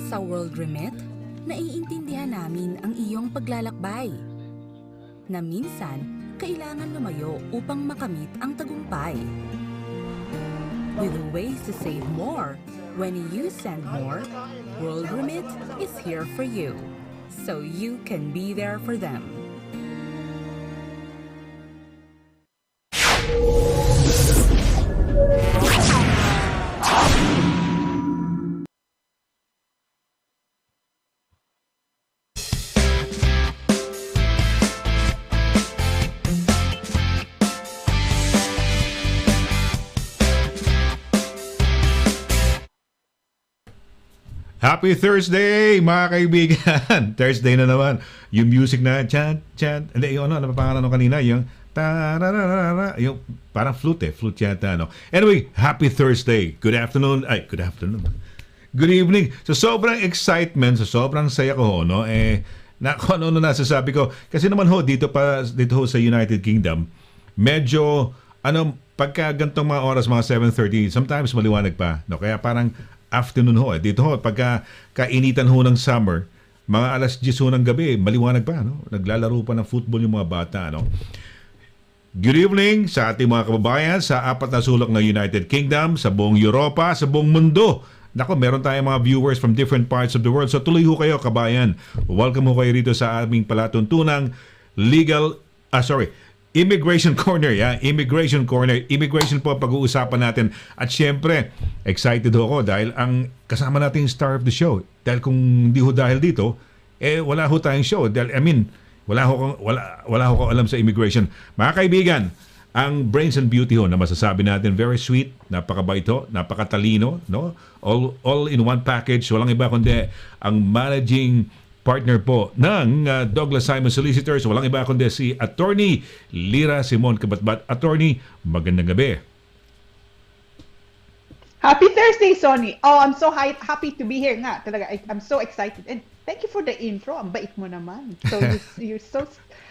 Sa World Remit, naiintindihan namin ang iyong paglalakbay. Na minsan, kailangan lumayo upang makamit ang tagumpay. With ways to save more, when you send more, World Remit is here for you, so you can be there for them. Happy Thursday, mga kaibigan! Thursday na naman. Yung music na chant, chant. Hindi, yung napapangalan nung kanina, yung tarararara, yung parang flute yata, no? Anyway, happy Thursday. Good afternoon. Good afternoon. Good evening. So, sobrang excitement, sobrang saya ko, no? Kung ano nasasabi ko. Kasi naman dito ho sa United Kingdom, medyo, pagka gantong mga oras, mga 7:30, sometimes maliwanag pa, no? Kaya parang afternoon dito pagka kainitan ng summer, mga alas 10 ng gabi, maliwanag pa, no? Naglalaro pa ng football yung mga bata, no? Good evening sa ating mga kababayan sa apat na sulok ng United Kingdom, sa buong Europa, sa buong mundo. Nako, meron tayong mga viewers from different parts of the world. So tuloy ho kayo, kabayan. Welcome ho kayo rito sa aming palatuntunang Immigration Corner, Immigration Corner. Immigration po pag-uusapan natin. At syempre, excited ako dahil ang kasama natin yung star of the show. Dahil kung hindi ho dahil dito, wala ho tayong show. Dahil, wala ho kong alam sa immigration. Mga kaibigan, ang brains and beauty na masasabi natin, very sweet, napakabait ho, napakatalino, no? All in one package. Walang iba kundi ang managing partner po ng Douglas Simon Solicitors. Walang iba kundi si Attorney LIRA SIMON-CABATBAT. Attorney, magandang gabi. Happy Thursday, Sonny. Oh, I'm so happy to be here nga. Talaga, I'm so excited. And thank you for the intro. Ang bait mo naman. So you're so...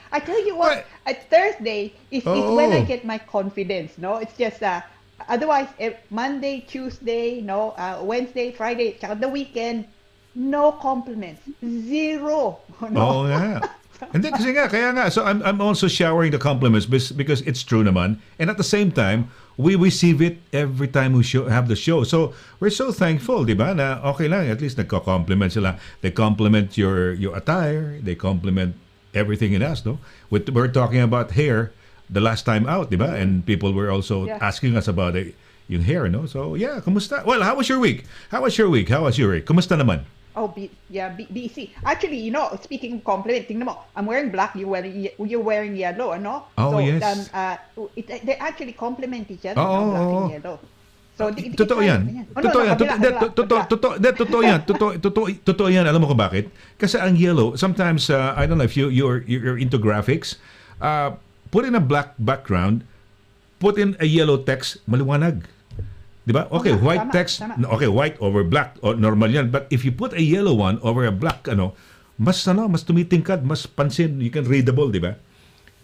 I tell you what, at Thursday is when I get my confidence, no? It's just, otherwise, Monday, Tuesday, no? Wednesday, Friday, tsaka the weekend, no compliments. Zero. No? Oo nga. Hindi, kasi kaya nga. So I'm also showering the compliments because it's true naman. And at the same time, we receive it every time we have the show. So we're so thankful, di ba? Na okay lang, at least nagko-compliment sila. They compliment your attire. They compliment everything in us, no? We're talking about hair the last time out, di ba? And people were also asking us about yung hair, no? So yeah, kumusta? Well, how was your week? How was your week? Kumusta naman? Oh, busy. Actually, speaking of compliment, tingnan mo, I'm wearing black, you're wearing yellow, ano? Oh, so, yes. They actually complement each other, black and yellow. So, totoo yan. Totoo yan. Alam mo ko bakit? Kasi ang yellow, sometimes, I don't know if you're into graphics, put in a black background, put in a yellow text, maliwanag. Diba? Okay, white text. Okay, white over black, normal yan. But if you put a yellow one over a black, mas tumitingkad, mas pansin, you can readable, diba?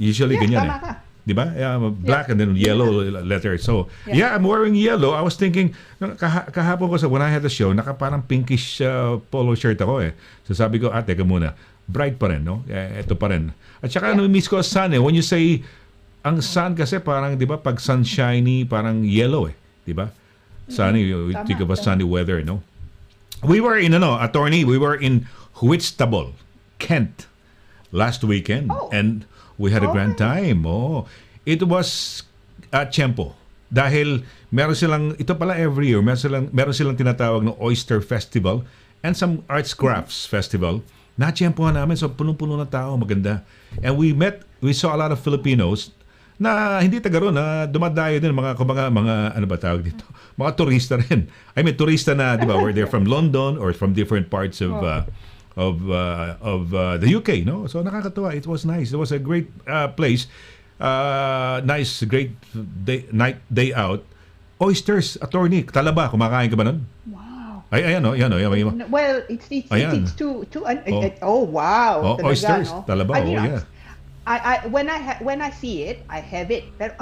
Usually ganyan diba? Black and then yellow letter. So, I'm wearing yellow. I was thinking, kahapon ko when I had the show, parang pinkish polo shirt ako So sabi ko, teka muna, bright pa rin, no? Ito pa rin. At saka miss ko sun When you say, ang sun kasi parang, diba, pag sunshiny, parang yellow diba? Sunny, we think of a sunny weather, no? We were in, attorney, we were in Whitstable, Kent, last weekend. And we had a grand time. It was tiyempo. Dahil meron silang, ito pala every year, meron silang tinatawag ng Oyster Festival and some Arts Crafts Festival. Na-tiyempohan namin, so punong-puno ng tao, maganda. And we saw a lot of Filipinos na hindi taga ron, na dumadayo din mga ano ba tawag dito? Mga turista rin. I mean, turista na, di ba, where they're from London or from different parts of the UK, no? So nakakatuwa. It was nice. It was a great place. Nice, great day out. Oysters, attorney, talaba, kumakain ka ba nun? Wow. Yan. Well, it's too wow. Oysters, talaba, yeah. When I see it, I have it. Pero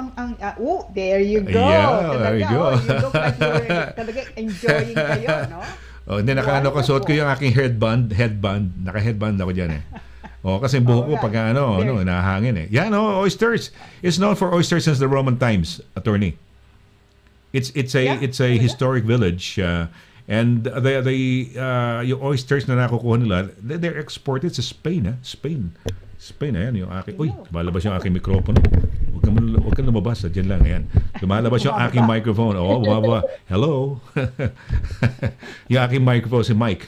there you go. Yeah, there you go. You look like you're talaga enjoying kayo, no? Oh, hindi kasuot ko yung aking headband, naka-headband ako diyan eh. Oh, kasi buhok ko pag nahahangin eh. Yan, oysters. It's known for oysters since the Roman times, attorney. It's a historic village and yung oysters na nakukuha nila, they're exported sa Spain, Spain, ayan yung aking. Uy, lumalabas yung aking microphone. Huwag kang lumabas, diyan lang, ayan. Lumalabas yung aking microphone. Oo, bumaba. Hello. Yung aking microphone si Mike.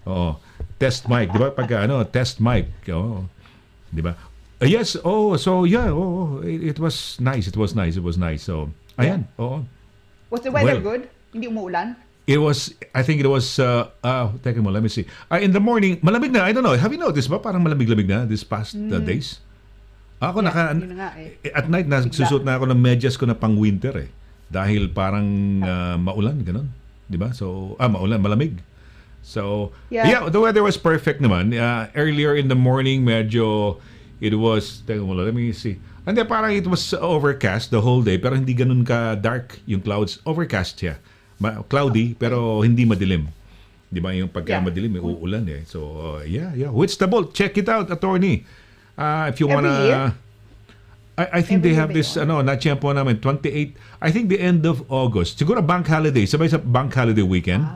Oo. Test mic, di ba? Test mic. Oo. Di ba? Yes, so yeah, it was nice. It was nice. So, ayan, oo. Was the weather good? Hindi umuulan? I think it was, teka mo, let me see. In the morning, malamig na, I don't know, have you noticed ba? Parang malamig-lamig na this past days. Ako at night, nagsusot na ako ng medyas ko na pang winter eh. Dahil parang maulan, ganun. Di ba? So, maulan, malamig. So, yeah, the weather was perfect naman. Earlier in the morning, medyo, it was, teka mo, let me see. Hindi, parang it was overcast the whole day, pero hindi ganun ka-dark yung clouds. Overcast siya. Cloudy, pero hindi madilim. Di ba? Yung pagka madilim, may uulan eh. So, yeah. Which the Bolt? Check it out, attorney. If you wanna... I think they have this, na-champo namin, 28, I think the end of August. Siguro bank holiday, sabay sa bank holiday weekend.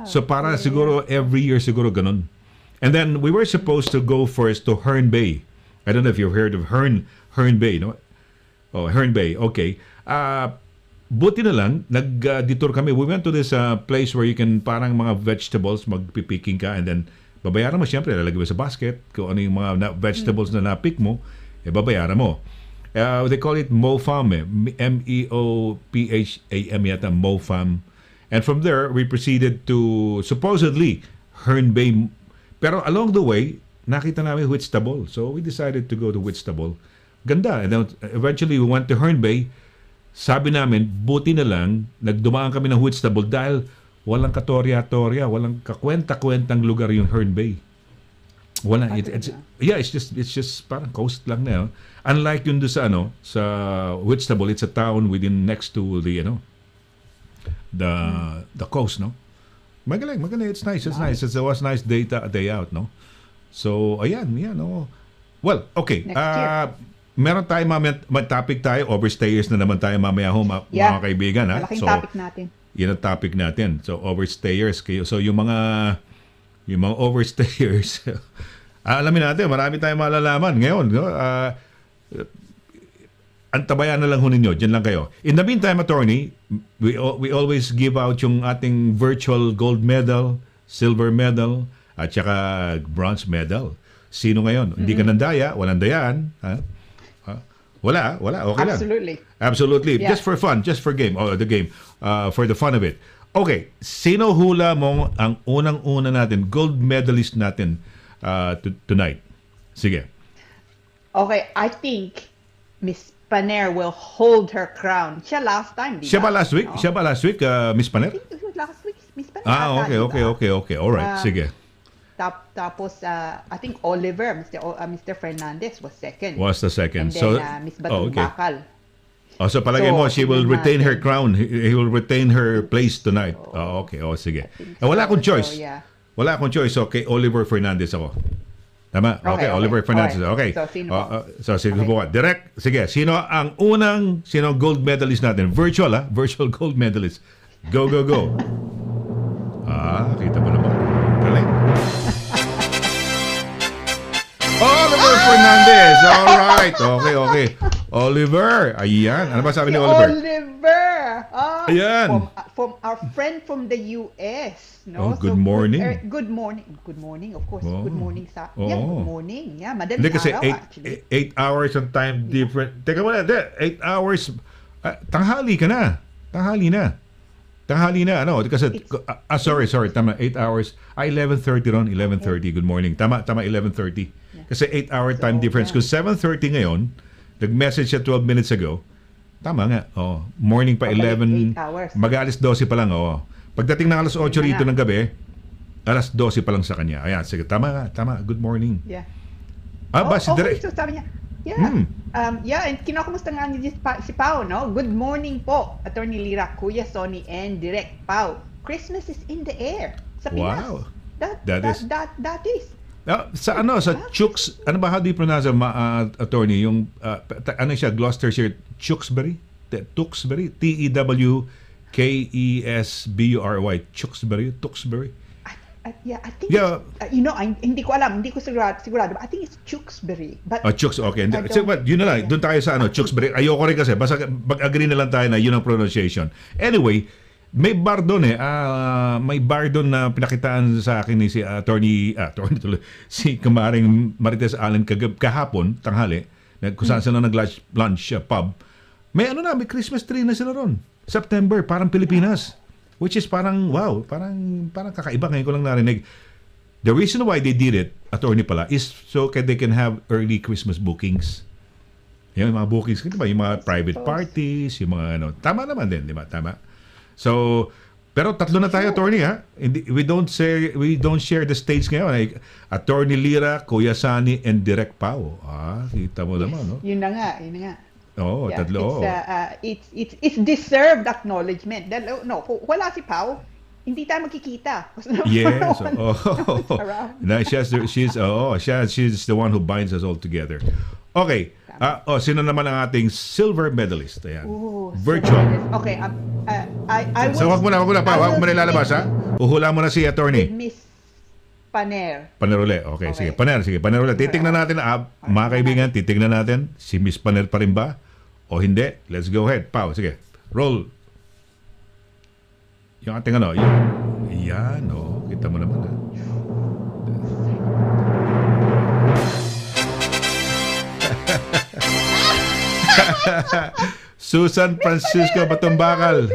So, para siguro every year, siguro ganun. And then, we were supposed to go first to Herne Bay. I don't know if you've heard of Herne Bay, no? Oh, Herne Bay, okay. Buti na lang, nag-detour kami. We went to this place where you can parang mga vegetables, magpipicking ka, and then babayaran mo, siyempre, lalagay mo sa basket, kung ano yung mga vegetables na napick mo, babayaran mo. They call it MoFam, MEOPHAM yata, MoFam. And from there, we proceeded to, supposedly, Herne Bay. Pero along the way, nakita namin Whitstable. So we decided to go to Whitstable. Ganda. And then eventually, we went to Herne Bay. Sabi namin, buti na lang, nagdumaan kami ng Whitstable dahil walang katorya-torya, walang kakwenta-kwentang lugar yung Herne Bay. Wala. It's just parang coast lang na. Unlike yun doon sa Whitstable, it's a town within next to the coast, no? Magaling. It's nice. It was nice day out, no? So, ayan, no? Well, okay. Meron tayo topic tayo, overstayers na naman tayo mamaya mga kaibigan. Malaking topic natin. Yan ang topic natin. So, overstayers kayo. So, yung mga overstayers, alamin natin, marami tayong malalaman ngayon. No? Antabayan na lang ho ninyo. Diyan lang kayo. In the meantime, attorney, we always give out yung ating virtual gold medal, silver medal, at saka bronze medal. Sino ngayon? Hindi ka nandaya, walang dayaan. Wala. Okay lang. Absolutely. Yeah. Just for fun, just for game. The game. For the fun of it. Okay. Sino hula mo ang unang-una natin, gold medalist natin tonight? Sige. Okay. I think Miss Paner will hold her crown. Siya last time, di ba? Siya ba last week? No? Siya ba last week, Miss Paner? I think it was last week, Miss Paner. Okay. Alright, sige. Tapos, I think Oliver, Mr. Fernandez was second. Was the second. And then, Miss Batong Bakal. So palagay mo, she will retain her crown. He will retain her place tonight. Okay. Sige. Wala akong choice. So, yeah. Wala akong choice. So, kay Oliver Fernandez ako. Tama? Okay. Oliver Fernandez. Okay. So, sino? Sino po? Direct. Sige. Sino ang gold medalist natin? Virtual gold medalist. Go. Kita mo naman. Galing. Oliver Fernandez. Alright. Okay. Oliver. Ayan. Ano ba sabi ni Oliver? Ayan. From our friend from the US. No? Good morning. Good morning, of course. Good morning sa... Oh. Yeah, good morning. Yeah, madaling Hindi kasi araw actually. 8 hours ang time different. Teka muna, 8 hours. Tanghali ka na. Tanghali na. Kasi, sorry. Tama, 8 hours. 11:30 ron. 11:30. Good morning. Tama, 11:30. Kasi 8-hour time difference. Kung 7:30 ngayon, nag-message siya 12 minutes ago. Tama nga. Morning pa 11. Mag-alas 12 pa lang. Pagdating ng alas 8 rito ng gabi, alas 12 pa lang sa kanya. Ayan, sige. Tama. Good morning. Yeah. Si Direk. So sabi niya, and kinakumusta nga niya si Pao, no? Good morning po, Attorney Lira, Kuya Sonny, and Direk Pao. Christmas is in the air. sa Pinas. Wow. That is. Sa Chooks, ano ba, how do you pronounce attorney, yung, ano siya, Gloucestershire, Tewkesbury? Tewkesbury? Tewkesbury? Tewkesbury? Yeah, I think hindi ko alam, hindi ko sigurado, but I think it's Tewkesbury. But Chooks, okay. So, but yun na lang, doon tayo sa Tewkesbury. Ayoko rin kasi, basta mag-agree na lang tayo na yun ang pronunciation. Anyway, may bar doon may bar doon na pinakitaan sa akin ni si si Kamaring Marites Allen kahapon, tanghali, kung saan sila nag-lunch pub. May may Christmas tree na sila ron. September, parang Pilipinas. Which is parang, wow, parang kakaiba. Ngayon ko lang narinig. The reason why they did it, attorney pala, is so they can have early Christmas bookings. Yung mga bookings, di ba? Yung mga private parties, yung mga tama naman din, di ba? Tama. So, pero tatlo na tayo, attorney, ha? We don't share the stage ngayon. Attorney Lira, Kuya Sonny, and Direk Pao. Kita mo naman, no? Yun na nga. Oo, tatlo. It's deserved acknowledgement. No, kung wala si Pao, hindi tayo magkikita. Yes. She's the one who binds us all together. Okay. Sino naman ang ating silver medalist? Ayan. Virtual. Okay. I so, wag mo na ilalabas, ha? Uhula mo na si attorney. Miss Paner. Panerole. Okay, sige. Panerole. Titignan natin, mga kaibigan, titignan natin si Miss Paner pa rin ba? O hindi? Let's go ahead. Pao, sige. Roll. Yung ating yan, kita mo naman, ha? Susan Francisco Batumbakal.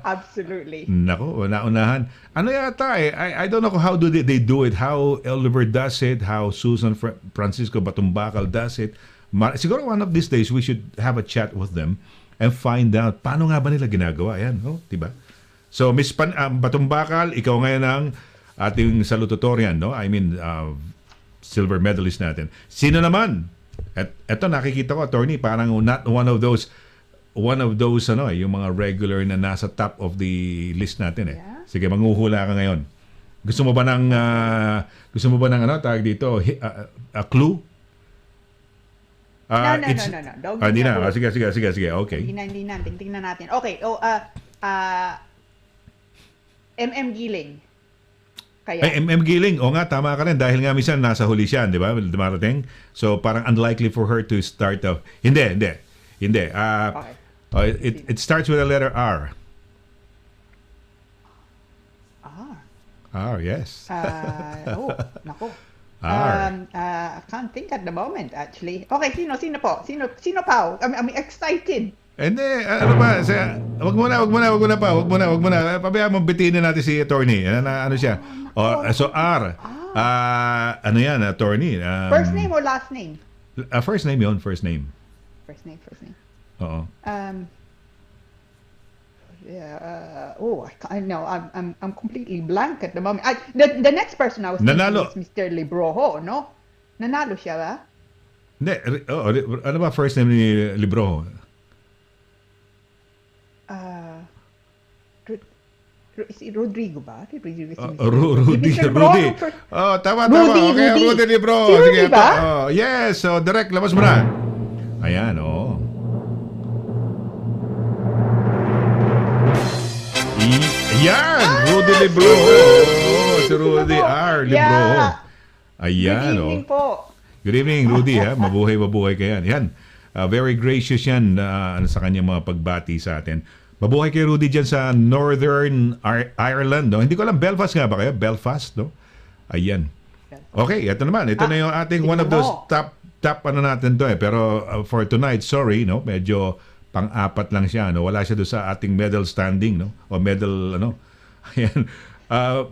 Absolutely. Nako, naunahan. Ano yata I don't know how do they do it, how Oliver does it, how Susan Francisco Batumbakal does it. Siguro one of these days we should have a chat with them and find out paano nga ba nila ginagawa. Yan, diba? So, Miss Batumbakal, ikaw ngayon ang ating salutatorian, no? I mean, silver medalist natin. Sino naman? At eto nakikita ko, attorney, parang not one of those yung mga regular na nasa top of the list natin. Yeah. Sige, manghuhula ka ngayon. Gusto mo ba ng tawag dito, a clue? No. Hindi na. Sige. Okay. Hindi na. Tingnan natin. Okay. Giling. Kaya. Giling. O nga, tama ka rin. Dahil nga minsan nasa huli siya, di ba? Dumarating. So, parang unlikely for her to start off. Hindi. Okay. It starts with the letter R. R, yes. Nako. R. I can't think at the moment, actually. Okay, sino po? Sino pa? I'm excited. Hindi, ano ba? Wag mo na. Pabayaan mo, bitinin natin si attorney. Ano siya? So R. Ano yan, attorney? First name or last name? First name yun, first name. First name. Oo. I know. I'm completely blank at the moment. The next person I was thinking is Mr. Libroho, no? Nanalo siya ba? Hindi. Ano ba first name ni Libroho? Si Rodrigo ba? Rudy. Tama. Okay, Rudy Libro. Si Rudy ba? Yes. So, direct, labas mo na. Ayan, Yan! Rudy Libro. Si Rudy R. Libro. Yeah. Ayan, Good evening po. Good evening, Rudy, ha? Mabuhay ka yan. Yan. Very gracious yan sa kanyang mga pagbati sa atin. Mabuhay kay Rudy dyan sa Northern Ireland, no? Hindi ko alam, Belfast nga ba kayo? Belfast, no? Ayan. Okay, ito naman. Ito na yung ating one of those top natin to Pero for tonight, sorry, no? Medyo pang-apat lang siya, no? Wala siya doon sa ating medal standing, no? O medal, Ayan.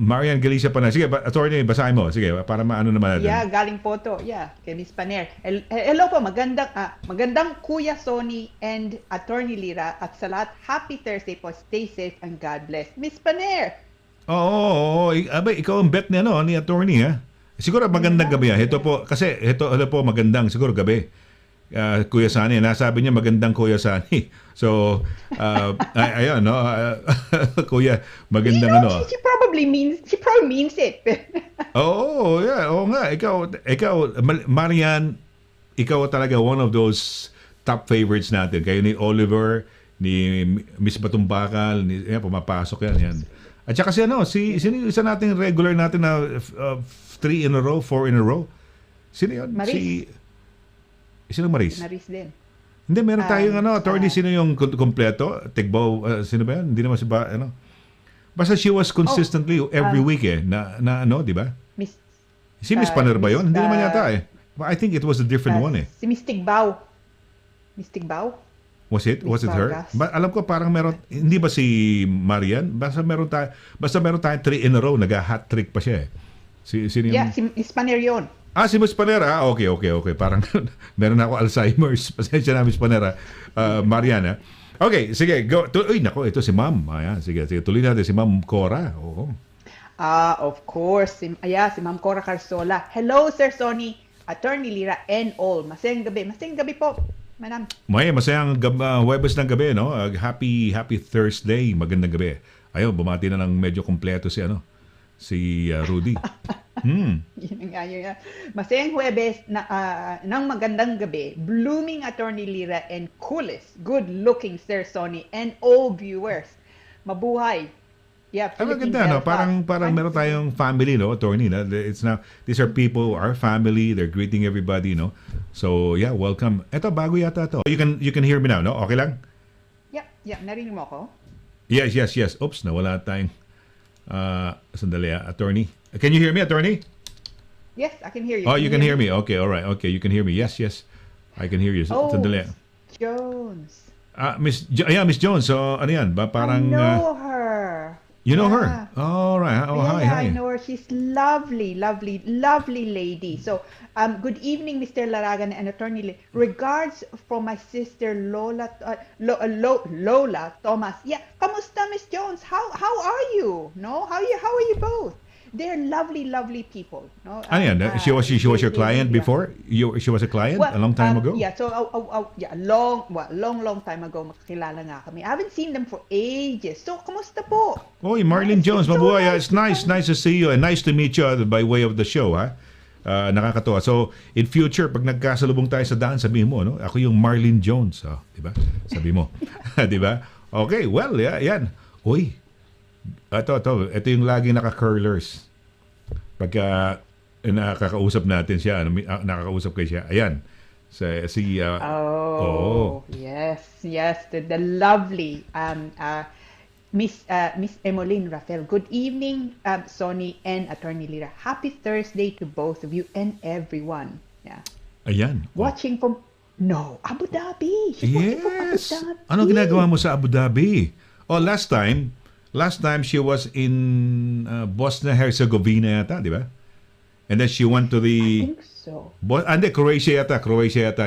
Marian Galicia pa na. Sige, attorney, basahin mo. Sige, para maano naman natin. Yeah, galing po to. Yeah, kay Miss Paner. Hello po, magandang Kuya Sonny and Attorney Lira at sa lahat, happy Thursday po. Stay safe and God bless. Miss Paner! Oo. Abay, ikaw ang bet ni attorney, ha? Siguro magandang gabi, ha? Ito po, magandang siguro gabi. Kuya Sunny. Nasabi niya magandang Kuya Sunny. So, ayun, no? Kuya, magandang ano. She probably means it. Oo, yeah, oo nga. Marian, ikaw talaga one of those top favorites natin. Kayo ni Oliver, ni Miss Batumbakal, pumapasok yan. At saka sino yung isa nating regular natin na 3 in a row, 4 in a row? Sino yun? Maris. Sino Maris? Maris din. Hindi, meron tayong attorney, sino yung kompleto? Tigbaw, sino ba yan? Hindi naman basta she was consistently every week na di ba? Si Miss Paner ba yun? Hindi naman yata eh. I think it was a different one eh. Si Miss Tigbaw. Miss Tigbaw? Was it her? Alam ko parang meron, hindi ba si Marian? Basta meron tayo 3 in a row, nag-hat trick pa siya eh. Sino yung... Yeah, si Miss Paner yun. Si Miss Panera. Okay. Parang meron ako Alzheimer's. Pasensya na, Miss Panera. Mariana. Okay, sige. Go. Uy, nako, ito si Ma'am. Ayan, sige. Tuloy natin si Ma'am Cora. Oo. Of course. Si Ma'am Cora Carsola. Hello, Sir Sonny, Attorney Lira, and all. Masayang gabi po, Madam. Masayang Huwebes ng gabi, no? Happy Thursday. Magandang gabi. Ayun, bumati na ng medyo kompleto si Rudy. Yun nga. Masayang Huwebes ng magandang gabi, blooming Attorney Lira and coolest, good-looking Sir Sonny and all viewers. Mabuhay. Yeah, ganda, no? Parang meron tayong family, no, Attorney. No? These are people, our family. They're greeting everybody, no? So, yeah, welcome. Ito, bago yata ito. You can hear me now, no? Okay lang? Yeah. Narinig mo ako? Yes. Oops, nawala tayong sandali, Attorney. Can you hear me, Attorney? Yes, I can hear you. Oh, you can hear me. Okay, all right. Okay, you can hear me. Yes. I can hear you. Sandali. Jones. Miss Jones. So, ano yan? Parang... I know her. You know her? All right. Oh, hi. I know her. She's lovely lady. So, good evening, Mr. Laragan and Attorney Lee. Regards from my sister Lola Thomas. Yeah, kamusta, Miss Jones? How are you? No, how are you both? They're lovely people. No? She was your client before? She was a client a long time ago? Yeah, so long time ago makakilala nga kami. I haven't seen them for ages. So, kamusta po? Oy, Marlene Jones, mabuhay. It's nice to see you and nice to meet you by way of the show, ha? Nakakatuwa. So, in future, pag nagkasalubong tayo sa daan, sabihin mo, no? Ako yung Marlene Jones. Di ba? Sabi mo. Di ba? Okay, well, yan. Uy, ito yung lagi naka-curlers. Pagka nakakausap natin siya, nakakausap kayo siya. Ayan. Yes, the lovely Miss Emmeline Rafael. Good evening, Sonny and Attorney Lira. Happy Thursday to both of you and everyone. Yeah. Ayan. Watching from Abu Dhabi. She's watching from Abu Dhabi. Ano ginagawa mo sa Abu Dhabi? Last time she was in Bosnia-Herzegovina yata, di ba? And then she went to the... I think so. Croatia yata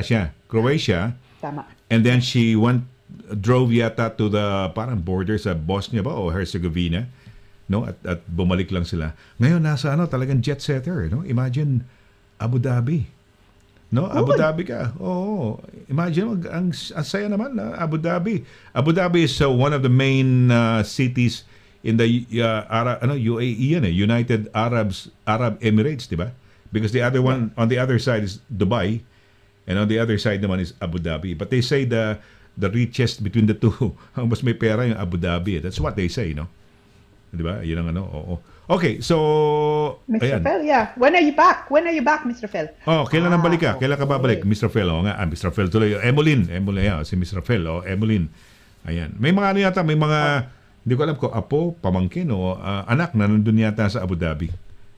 siya. Croatia. Tama. And then she drove yata to the parang border sa Bosnia ba o Herzegovina. No? At bumalik lang sila. Ngayon nasa talagang jet setter, no? Imagine Abu Dhabi. No, Abu Dhabi ka. Oo. Imagine ang saya naman na Abu Dhabi. Abu Dhabi is one of the main cities in the UAE United Arab Emirates, 'di ba? Because the other one on the other side is Dubai and on the other side naman is Abu Dhabi. But they say the richest between the two, ang mas may pera yung Abu Dhabi. That's what they say, no? 'Di ba? Yun ang oo. Okay, so... Mr. Fel, yeah. When are you back, Mr. Fel? Kailan ang balik ka? Kailan ka babalik, Mr. Fel? Mr. Fel tuloy. Emmeline, si Mr. Fel, Emmeline. Ayan. May mga hindi ko alam ko, apo, pamangkin, o anak na nandun yata sa Abu Dhabi.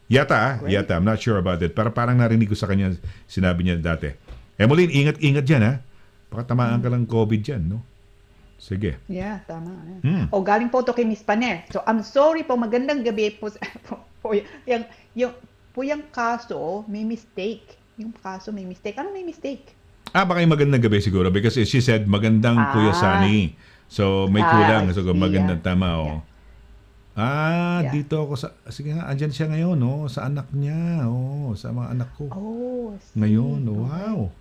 Yata. I'm not sure about it. Pero parang narinig ko sa kanya, sinabi niya dati. Emmeline, ingat dyan, ha? Baka tamaan ka lang COVID dyan, no? Sige. Yeah, tama. Galing po to kay Miss Paner. So, I'm sorry po, magandang gabi po. Yung kaso, may mistake. Yung kaso, may mistake. Ano may mistake? Baka yung magandang gabi siguro because she said magandang Kuya Sunny. So, may kulang. So, magandang tama, dito ako sige nga, andyan siya ngayon, Sa anak niya, sa mga anak ko. Ngayon, wow.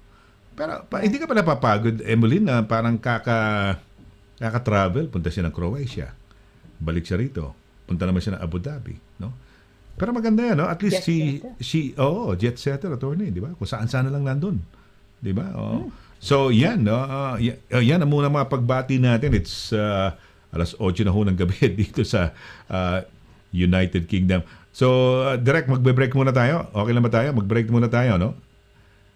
Pero hindi ka pa napapagod, Emily, na parang kaka-travel, punta siya ng Croatia. Balik siya rito. Punta naman siya ng Abu Dhabi, no? Pero maganda yan, no? At least jet setter, attorney, di ba? Kung saan-saan na lang nandun. Di ba? Oh. So, yan, no? Yan ang muna mga pagbati natin. It's 8:00 na ho ng gabi dito sa United Kingdom. So, direct, magbe-break muna tayo. Okay lang ba tayo? Mag-break muna tayo, no?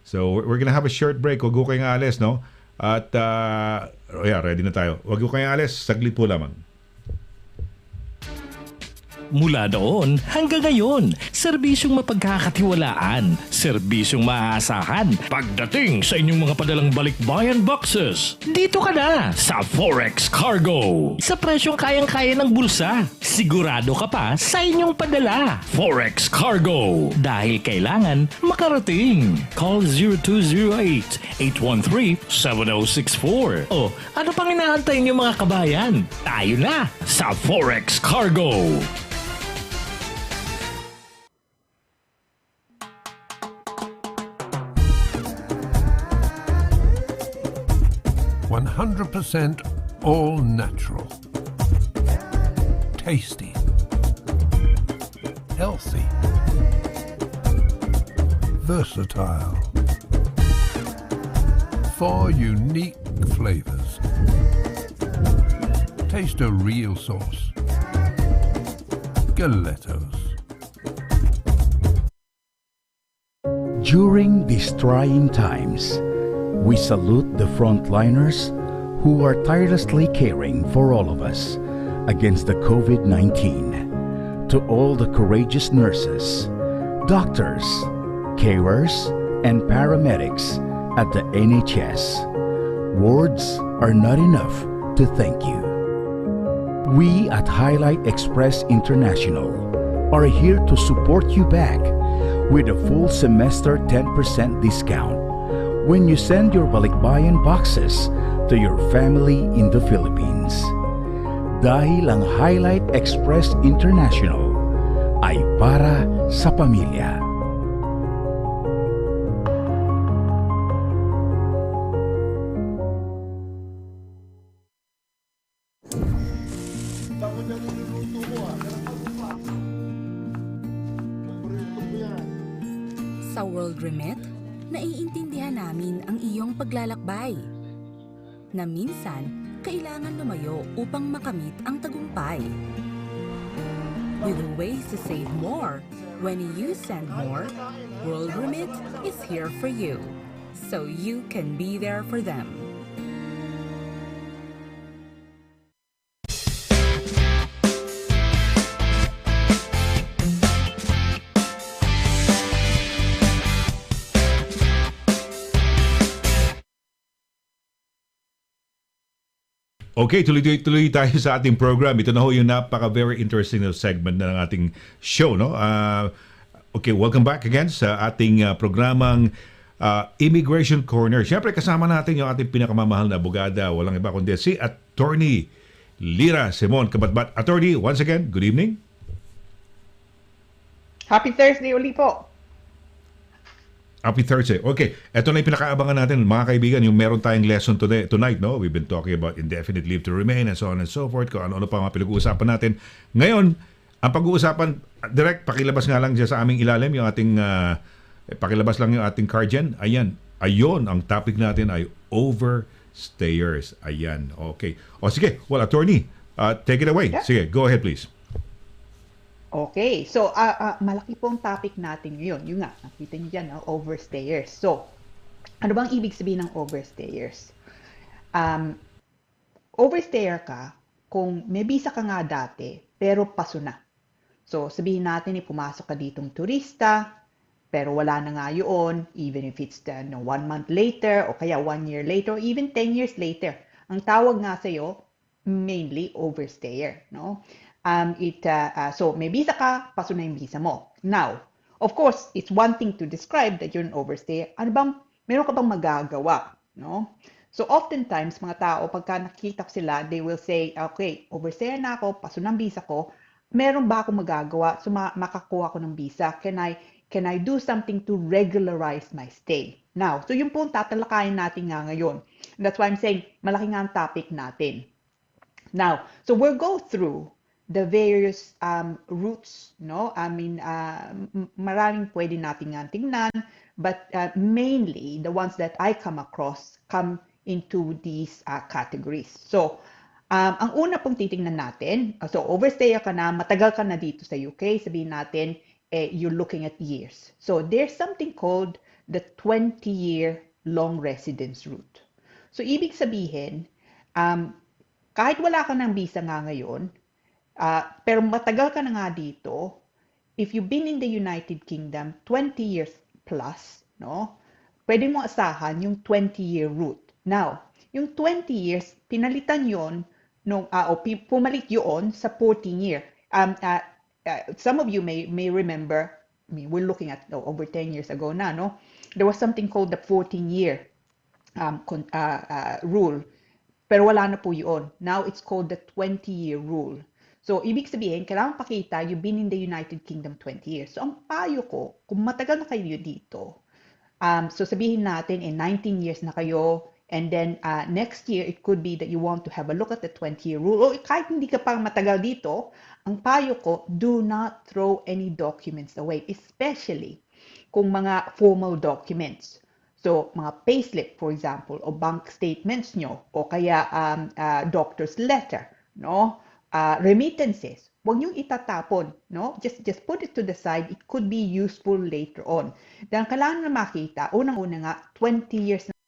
So, we're gonna have a short break. Huwag ko kayong alis, no? At, ready na tayo. Huwag ko kayong alis. Saglit po lamang. Mula noon hanggang ngayon, serbisyong mapagkakatiwalaan, serbisyong maaasahan pagdating sa inyong mga padalang balikbayan boxes. Dito ka na sa Forex Cargo. Sa presyong kayang-kaya ng bulsa, sigurado ka pa sa inyong padala. Forex Cargo. Dahil kailangan makarating. Call 0208-813-7064. O ano pang inaantay niyo mga kabayan? Tayo na sa Forex Cargo. %100% all natural, tasty, healthy, versatile, 4 unique flavors. Taste a real sauce. Galettos. During these trying times, we salute the frontliners who are tirelessly caring for all of us against the COVID-19. To all the courageous nurses, doctors, carers, and paramedics at the NHS, words are not enough to thank you. We at Highlight Express International are here to support you back with a full semester 10% discount when you send your balikbayan boxes to your family in the Philippines. Dahil ang Highlight Express International ay para sa pamilya. Sa World Remit, naiintindihan namin ang iyong paglalakbay. Na minsan, kailangan lumayo upang makamit ang tagumpay. With ways to save more, when you send more, World Remit is here for you, so you can be there for them. Okay, tuloy tayo sa ating program. Ito na ho yung very interesting na segment na ng ating show, no? Okay, welcome back again sa ating programang Immigration Corner. Siyempre, kasama natin yung ating pinakamamahal na abogada. Walang iba kundi si Attorney LIRA SIMON-CABATBAT. Attorney, once again, good evening. Happy Thursday uli po. Happy Thursday. Okay, ito na yung pinakaabangan natin, mga kaibigan, yung meron tayong lesson tonight, no? We've been talking about indefinite leave to remain and so on and so forth, kung ano-ano pa mga pinag-uusapan natin. Ngayon, ang pag-uusapan, direct, pakilabas nga lang siya sa aming ilalim, yung ating, pakilabas lang yung ating card dyan. Ayon, ang topic natin ay overstayers. Ayan, okay. O sige, well, attorney, take it away. Yeah. Sige, go ahead please. Okay, so malaki pong topic natin ngayon. Yung nga, nakita niyo dyan, overstayers. So, ano bang ibig sabihin ng overstayers? Overstayer ka kung may visa ka nga dati, pero paso na. So, sabihin natin, pumasok ka ditong turista, pero wala na nga yun, even if it's 1 month later, o kaya 1 year later, or even 10 years later. Ang tawag nga sa'yo, mainly overstayer, no? So may visa ka, paso na yung visa mo. Now, of course, it's one thing to describe that you're an overstayer. Meron ka bang magagawa, no? So oftentimes, mga tao, pagka nakikita ko sila, they will say, okay, overstayer na ako, paso ng visa ko, meron ba akong magagawa so makakuha ko ng visa? Can I do something to regularize my stay? Now, so yun po ang tatalakayin natin nga ngayon. That's why I'm saying malaki nga ang topic natin. Now, so we'll go through the various routes, no? I mean, maraming pwede natin nga tingnan, but mainly the ones that I come across come into these categories. So, ang una pong titingnan natin, so overstay ka na, matagal ka na dito sa UK, sabihin natin, you're looking at years. So, there's something called the 20-year long residence route. So, ibig sabihin, kahit wala ka ng visa nga ngayon, pero matagal ka na nga dito, if you've been in the United Kingdom 20 years plus, no, pwede mo asahan yung 20-year route. Now, yung 20 years, pinalitan yon pumalit yun sa 14-year. Some of you may remember, I mean, we're looking at over 10 years ago na, no? There was something called the 14-year rule. Pero wala na po yun. Now, it's called the 20-year rule. So, ibig sabihin, kailangan pakita, you've been in the United Kingdom 20 years. So, ang payo ko, kung matagal na kayo dito, so sabihin natin, 19 years na kayo, and then next year, it could be that you want to have a look at the 20-year rule. O kahit hindi ka pang matagal dito, ang payo ko, do not throw any documents away, especially kung mga formal documents. So, mga payslip, for example, o bank statements nyo, o kaya doctor's letter, no? Remittances, huwag niyong itatapon, no? Just put it to the side. It could be useful later on. Dahil kailangan na makita, unang-una nga, 20 years na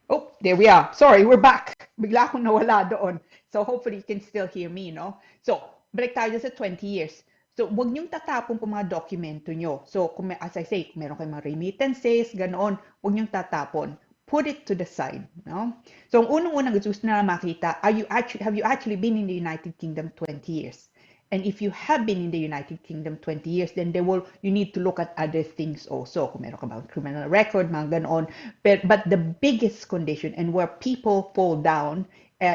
Oh, there we are. Sorry, we're back. Bigla akong nawala doon. So hopefully you can still hear me, no? So, balik tayo sa 20 years. So, huwag niyong tatapon po mga dokumento niyo. So, as I say, kung meron kayong mga remittances, ganoon, huwag niyong tatapon. Put it to the side, no? So, ang unang-unang gusto na makita, have you actually been in the United Kingdom 20 years? And if you have been in the United Kingdom 20 years, then you need to look at other things also. Kung meron ka bang criminal record, mga ganon. But the biggest condition and where people fall down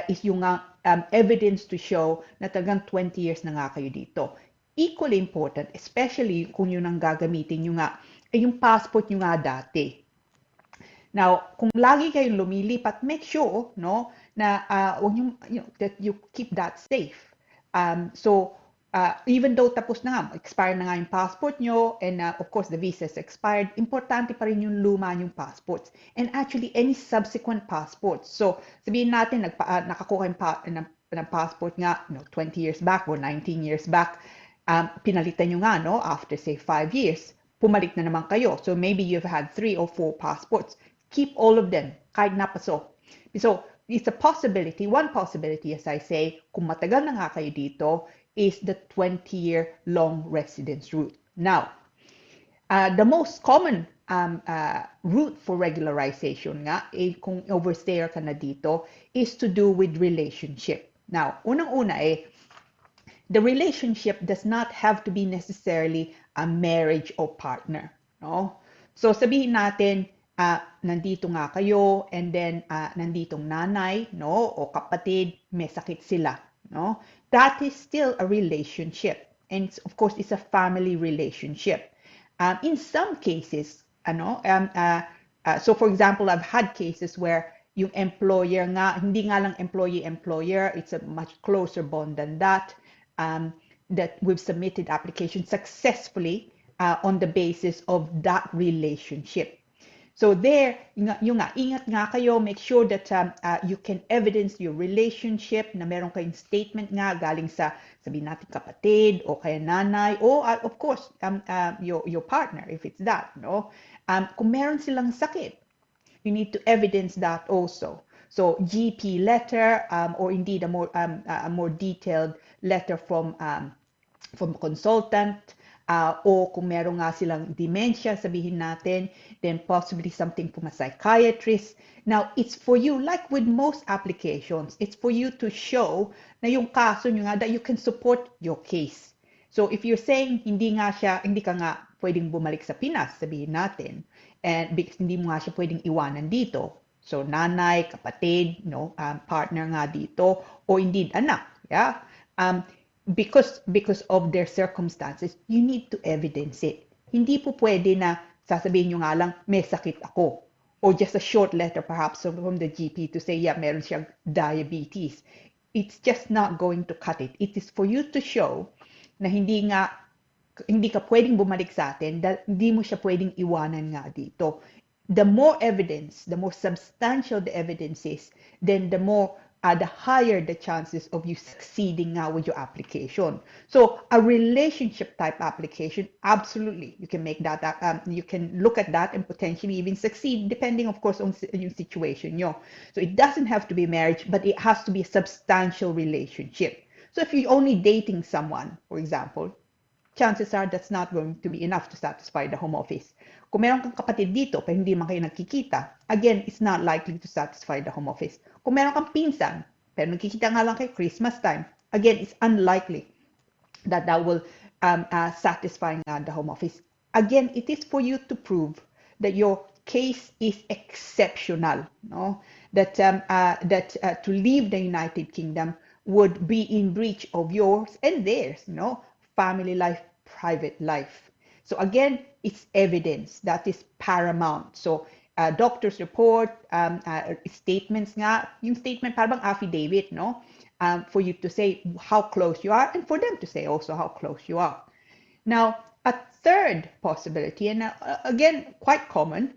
is yung evidence to show na talagang 20 years na nga kayo dito. Equally important, especially kung yun ang gagamitin nyo nga, yung passport nyo nga dati. Now, kung lagi kayong lumilipat, make sure, no, na that you keep that safe. Even though tapos na nga, expire na nga yung passport nyo, and of course, the visa is expired, importante pa rin yung luma yung passports. And actually, any subsequent passports. So, sabihin natin, nakakuha ng passport nga, 20 years back or 19 years back, pinalitan nyo nga, no, after say 5 years, pumalit na naman kayo. So, maybe you've had 3 or 4 passports. Keep all of them, kahit napaso. So, it's a possibility, one possibility, as I say, kung matagal na nga kayo dito, is the 20-year long residence route. Now, the most common route for regularization nga, kung overstayer ka na dito, is to do with relationship. Now, unang-una the relationship does not have to be necessarily a marriage or partner. No? So, sabihin natin, nandito nga kayo, and then nanditong nanay, no, o kapatid, may sakit sila. No? That is still a relationship. And of course, it's a family relationship. In some cases, so for example, I've had cases where yung employer nga, hindi nga lang employee-employer, it's a much closer bond than that, that we've submitted applications successfully on the basis of that relationship. So there, ingat nga kayo, make sure that you can evidence your relationship, na meron kayong statement nga galing sa, sabihin natin, kapatid, o kaya nanay, o of course, your partner, if it's that, no? Kung meron silang sakit, you need to evidence that also. So GP letter, or indeed a more detailed letter from a consultant, O kung meron nga silang dementia, sabihin natin, then possibly something from a psychiatrist. Now, it's for you, like with most applications, it's for you to show na yung kaso nyo nga that you can support your case. So if you're saying hindi ka nga pwedeng bumalik sa Pinas, sabihin natin, and because hindi mo nga siya pwedeng iwanan dito. So nanay, kapatid, partner nga dito, or indeed anak, yeah? Because of their circumstances, you need to evidence it. Hindi po pwede na sasabihin nyo nga lang, may sakit ako. Or just a short letter perhaps from the GP to say, yeah, meron siyang diabetes. It's just not going to cut it. It is for you to show na hindi ka pwedeng bumalik sa atin, hindi mo siya pwedeng iwanan nga dito. The more evidence, the more substantial the evidence is, then the higher the chances of you succeeding now with your application. So a relationship type application, absolutely, you can make that, you can look at that and potentially even succeed, depending of course on your situation. So it doesn't have to be marriage, but it has to be a substantial relationship. So if you're only dating someone, for example, chances are that's not going to be enough to satisfy the home office. Kung meron kang kapatid dito, pero hindi man kayo nagkikita, again, it's not likely to satisfy the home office. Kung meron kang pinsan, pero nagkikita nga lang kayo Christmas time, again, it's unlikely that will satisfy the home office. Again, it is for you to prove that your case is exceptional, that to leave the United Kingdom would be in breach of yours and theirs, family life, private life. So again, it's evidence that is paramount. So doctor's report, statements nga, yung statement parang affidavit, for you to say how close you are and for them to say also how close you are. Now, a third possibility, and again, quite common,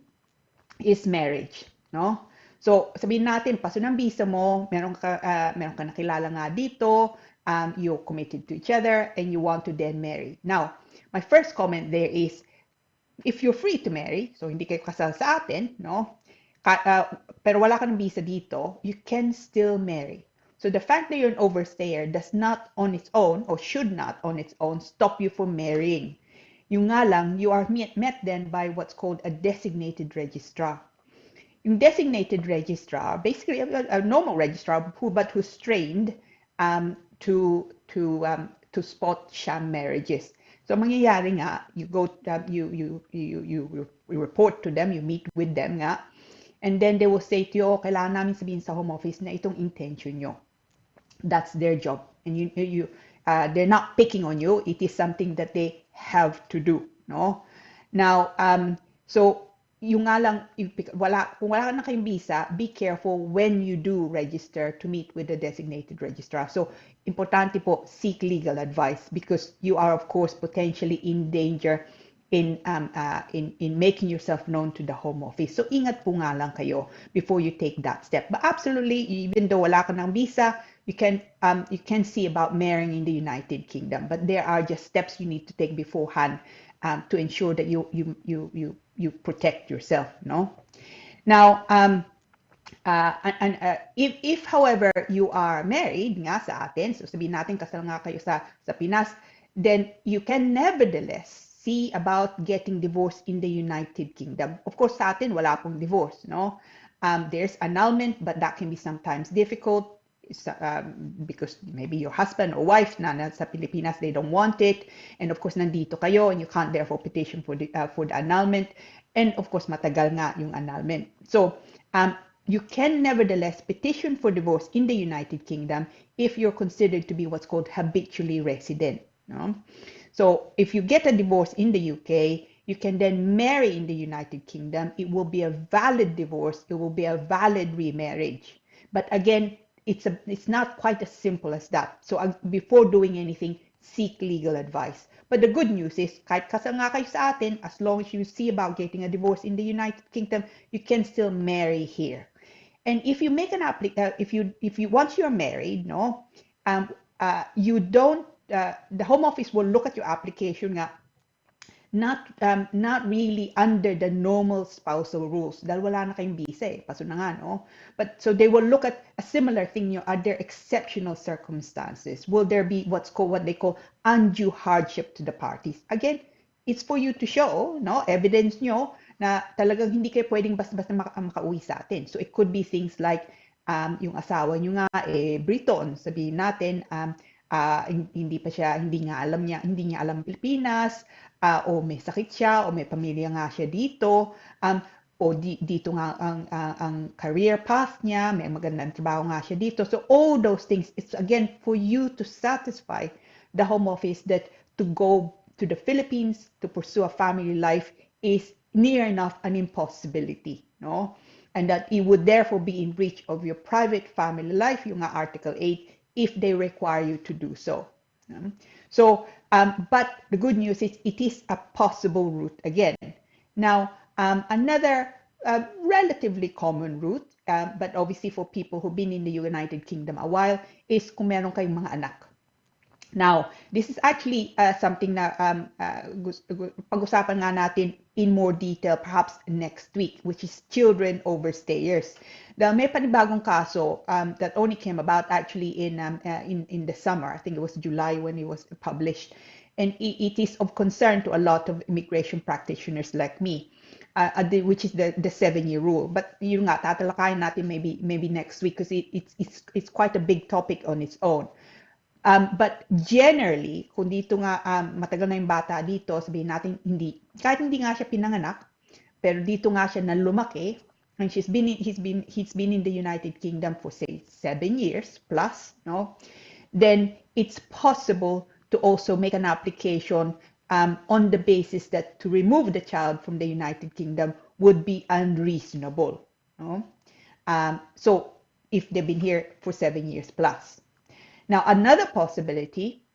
is marriage, So sabihin natin, paso ng visa mo, meron ka nakilala nga dito, you're committed to each other and you want to then marry. Now, my first comment there is, if you're free to marry, so hindi kayo kasal sa atin, pero wala ka ng visa dito, you can still marry. So the fact that you're an overstayer does not on its own, or should not on its own, stop you from marrying. Yung nga lang, you are met then by what's called a designated registrar. Yung designated registrar, basically a normal registrar, who's trained to spot sham marriages. So mangyayari nga, you go, you report to them, you meet with them nga, and then they will say to you, kailangan namin sabihin sa home office na itong intention nyo. That's their job, and they're not picking on you. It is something that they have to do, Now, so yung nga lang, kung wala na kayong visa, be careful when you do register to meet with the designated registrar. So, importante po, seek legal advice because you are, of course, potentially in danger in making yourself known to the home office. So, ingat po nga lang kayo before you take that step. But absolutely, even though wala ka ng visa, you can see about marrying in the United Kingdom. But there are just steps you need to take beforehand to ensure that you protect yourself, Now, if however you are married nga sa atin, so sabihin natin kasal nga kayo sa Pinas, then you can nevertheless see about getting divorced in the United Kingdom. Of course, sa atin wala pong divorce, There's annulment, but that can be sometimes difficult. Because maybe your husband or wife na sa Pilipinas, they don't want it, and of course nandito kayo and you can't therefore petition for the annulment, and of course matagal nga yung annulment. So you can nevertheless petition for divorce in the United Kingdom if you're considered to be what's called habitually resident. So if you get a divorce in the UK, you can then marry in the United Kingdom. It will be a valid divorce. It will be a valid remarriage. But again, it's not quite as simple as that. So before doing anything, seek legal advice. But the good news is, kahit kasal nga kayo sa atin, as long as you see about getting a divorce in the United Kingdom, you can still marry here. And if you make an once you're married, you don't, the home office will look at your application nga, not really under the normal spousal rules dahil wala na kayong visa eh, paso na nga, no? But so they will look at a similar thing, are there exceptional circumstances? Will there be what they call undue hardship to the parties? Again, it's for you to show, no, evidence nyo na talagang hindi kayo pwedeng basta-basta makauwi sa atin. So it could be things like yung asawa nyo nga Briton, sabihin natin, hindi niya alam Pilipinas, o may sakit siya, o may pamilya nga siya dito, o dito nga ang career path niya, may magandang trabaho nga siya dito. So all those things, it's again for you to satisfy the Home Office that to go to the Philippines to pursue a family life is near enough an impossibility, no? And that it would therefore be in reach of your private family life, yung Article 8, if they require you to do so. But the good news is it is a possible route again. Now, another relatively common route, but obviously for people who've been in the United Kingdom a while, is kung meron kayong mga anak. Now, this is actually something na pag-usapan nga natin in more detail perhaps next week, which is children overstayers. May panibagong kaso that only came about actually in the summer. I think it was July when it was published. And it is of concern to a lot of immigration practitioners like me, which is the 7-year rule. But yun nga, tatalakayin natin maybe next week because it's quite a big topic on its own. But generally, kung dito nga matagal na yung bata dito, sabihin natin kahit hindi nga siya pinanganak, pero dito nga siya na lumaki, and he's been in the United Kingdom for say 7 years plus, no? Then it's possible to also make an application on the basis that to remove the child from the United Kingdom would be unreasonable, no? So if they've been here for 7 years plus. Now, another possibility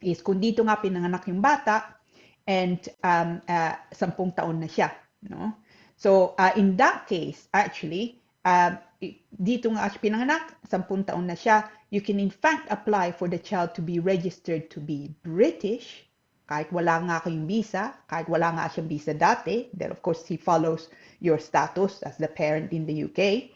is kung dito nga pinanganak yung bata and 10 taon na siya, no? So, in that case, actually, dito nga siya pinanganak, 10 taon na siya, you can in fact apply for the child to be registered to be British, kahit wala nga kayong visa, kahit wala nga siyang visa dati, then of course, he follows your status as the parent in the UK.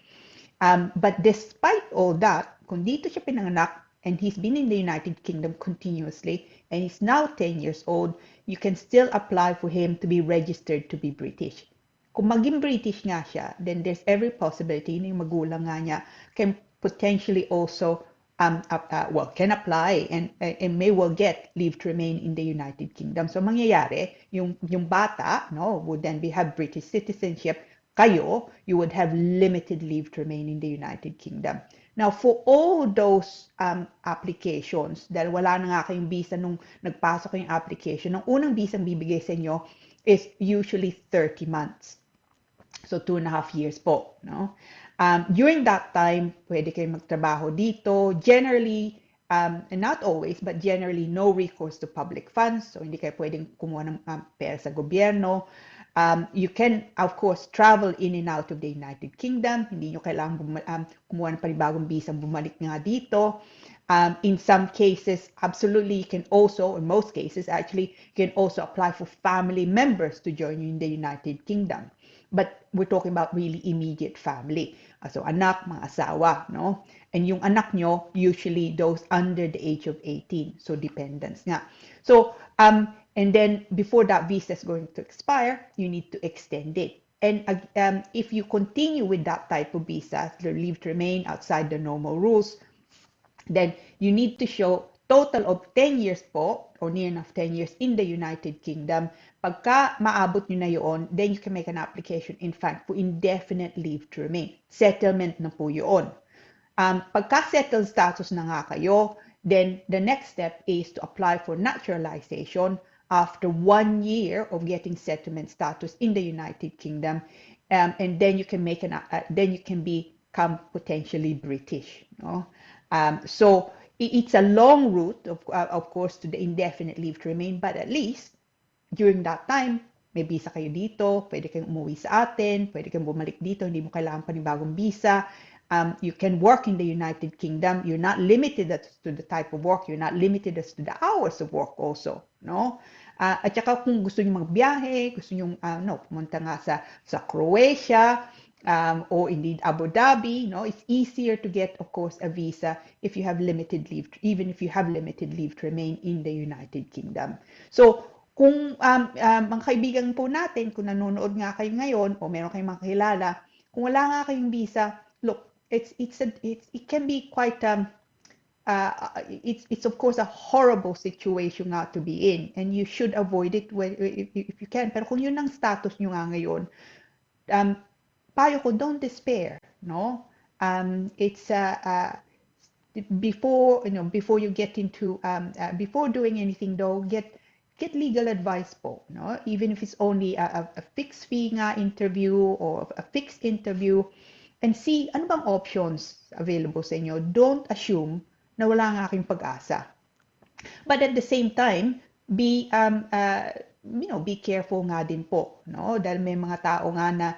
But despite all that, kung dito siya pinanganak, and he's been in the United Kingdom continuously, and he's now 10 years old, you can still apply for him to be registered to be British. Kung maging British nga siya, then there's every possibility na yung magulang nga niya can potentially also, can apply and may well get leave to remain in the United Kingdom. So mangyayari, yung bata, no, would then have British citizenship, you would have limited leave to remain in the United Kingdom. Now, for all those applications, dahil wala na nga kayong visa nung nagpasok kayong application, ang unang visa bibigay sa inyo is usually 30 months. So, 2.5 years po. No? During that time, pwede kayong magtrabaho dito. Generally, not always, but generally, no recourse to public funds. So, hindi kayo pwedeng kumuha ng pera sa gobyerno. You can, of course, travel in and out of the United Kingdom. Hindi nyo kailangan kumuha ng panibagong visa bumalik nga dito. In some cases, absolutely, you can also, in most cases, actually, you can also apply for family members to join you in the United Kingdom. But we're talking about really immediate family. So, anak, mga asawa, no? And yung anak nyo, usually those under the age of 18. So, dependents nga. So, and then before that visa is going to expire, you need to extend it. And if you continue with that type of visa, the leave to remain outside the normal rules, then you need to show total of 10 years po, or near enough 10 years in the United Kingdom. Pagka maabot nyo na yun, then you can make an application, in fact, for indefinite leave to remain. Settlement na po yun. Pagka-settled status na nga kayo, then the next step is to apply for naturalization after 1 year of getting settlement status in the United Kingdom, and then you can make then you can become potentially British. No? So it's a long route, of course, to the indefinite leave to remain, but at least during that time, may visa kayo dito, pwede kayong umuwi sa atin, pwede kayong bumalik dito, hindi mo kailangan panibagong visa. You can work in the United Kingdom. You're not limited as to the type of work. You're not limited as to the hours of work also, no? At saka kung gusto niyo magbiyahe, gusto niyo pumunta nga sa Croatia, or indeed Abu Dhabi, it's easier to get, of course, a visa if you have limited leave, even if you have limited leave to remain in the United Kingdom. So, kung mga kaibigan po natin, kung nanonood nga kayo ngayon o meron kayong mga kakilala, kung wala nga kayong visa, look, it can be quite it's of course a horrible situation nga to be in, and you should avoid it if you can. Pero kung yun ang status nyo nga ngayon, payo ko, don't despair, no? It's before you get into before doing anything though, get legal advice po, no? Even if it's only a fixed fee nga interview or a fixed interview, and see ano bang options available sa inyo. Don't assume na wala nga aking pag-asa. But at the same time, be careful nga din po, no? Dahil may mga tao nga na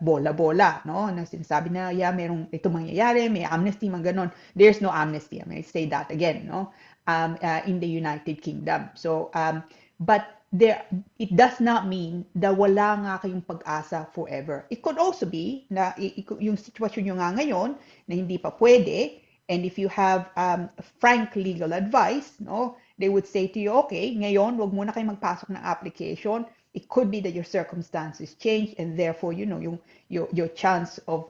bola-bola, no? Na sinasabi na, merong ito mangyayari, may amnesty, mga ganon. There's no amnesty. I may say that again, no? In the United Kingdom. So, but it does not mean na wala nga kayong pag-asa forever. It could also be na yung sitwasyon nyo nga ngayon na hindi pa pwede, and if you have frank legal advice, no, they would say to you, okay, ngayon, wag muna kayo magpasok ng application. It could be that your circumstances change, and therefore, your chance of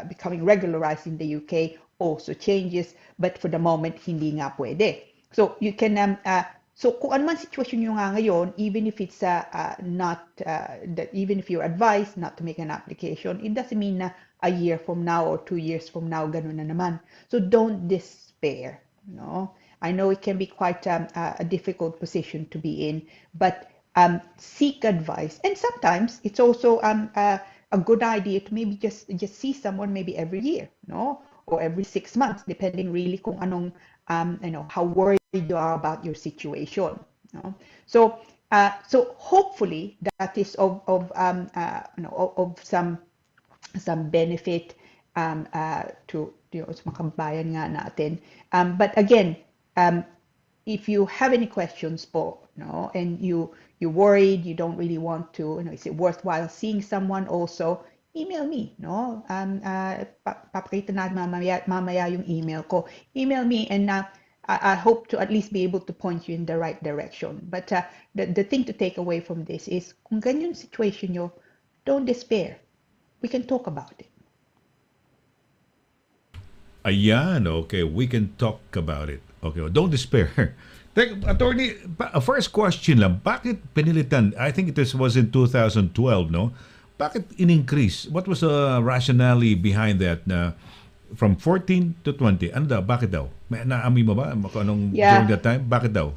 becoming regularized in the UK also changes. But for the moment, hindi nga pwede. So you can so kung ano man sitwasyon nyo nga ngayon, even if it's even if you're advised not to make an application, it doesn't mean na a year from now or 2 years from now, ganun na naman. So don't despair. No, I know it can be quite a difficult position to be in, but seek advice. And sometimes it's also a good idea to maybe just see someone maybe every year, no, or every 6 months, depending really kung anong how worried you are about your situation. No? So hopefully that is of some benefit to sa mga kababayan nga natin. But again, if you have any questions po, no, and you're worried, you don't really want to, is it worthwhile seeing someone also, email me, no? Papakita natin mamaya yung email ko. Email me, and I hope to at least be able to point you in the right direction. But the thing to take away from this is, kung ganyan situation nyo, don't despair. We can talk about it. Ayan, okay. We can talk about it. Okay, don't despair. Attorney, first question lang, bakit pinilitan? I think was in 2012, no? Bakit in-increase? What was the rationale behind that na from 14 to 20? Ano daw? Bakit daw? May naamoy mo ba? Anong during that time? Bakit daw?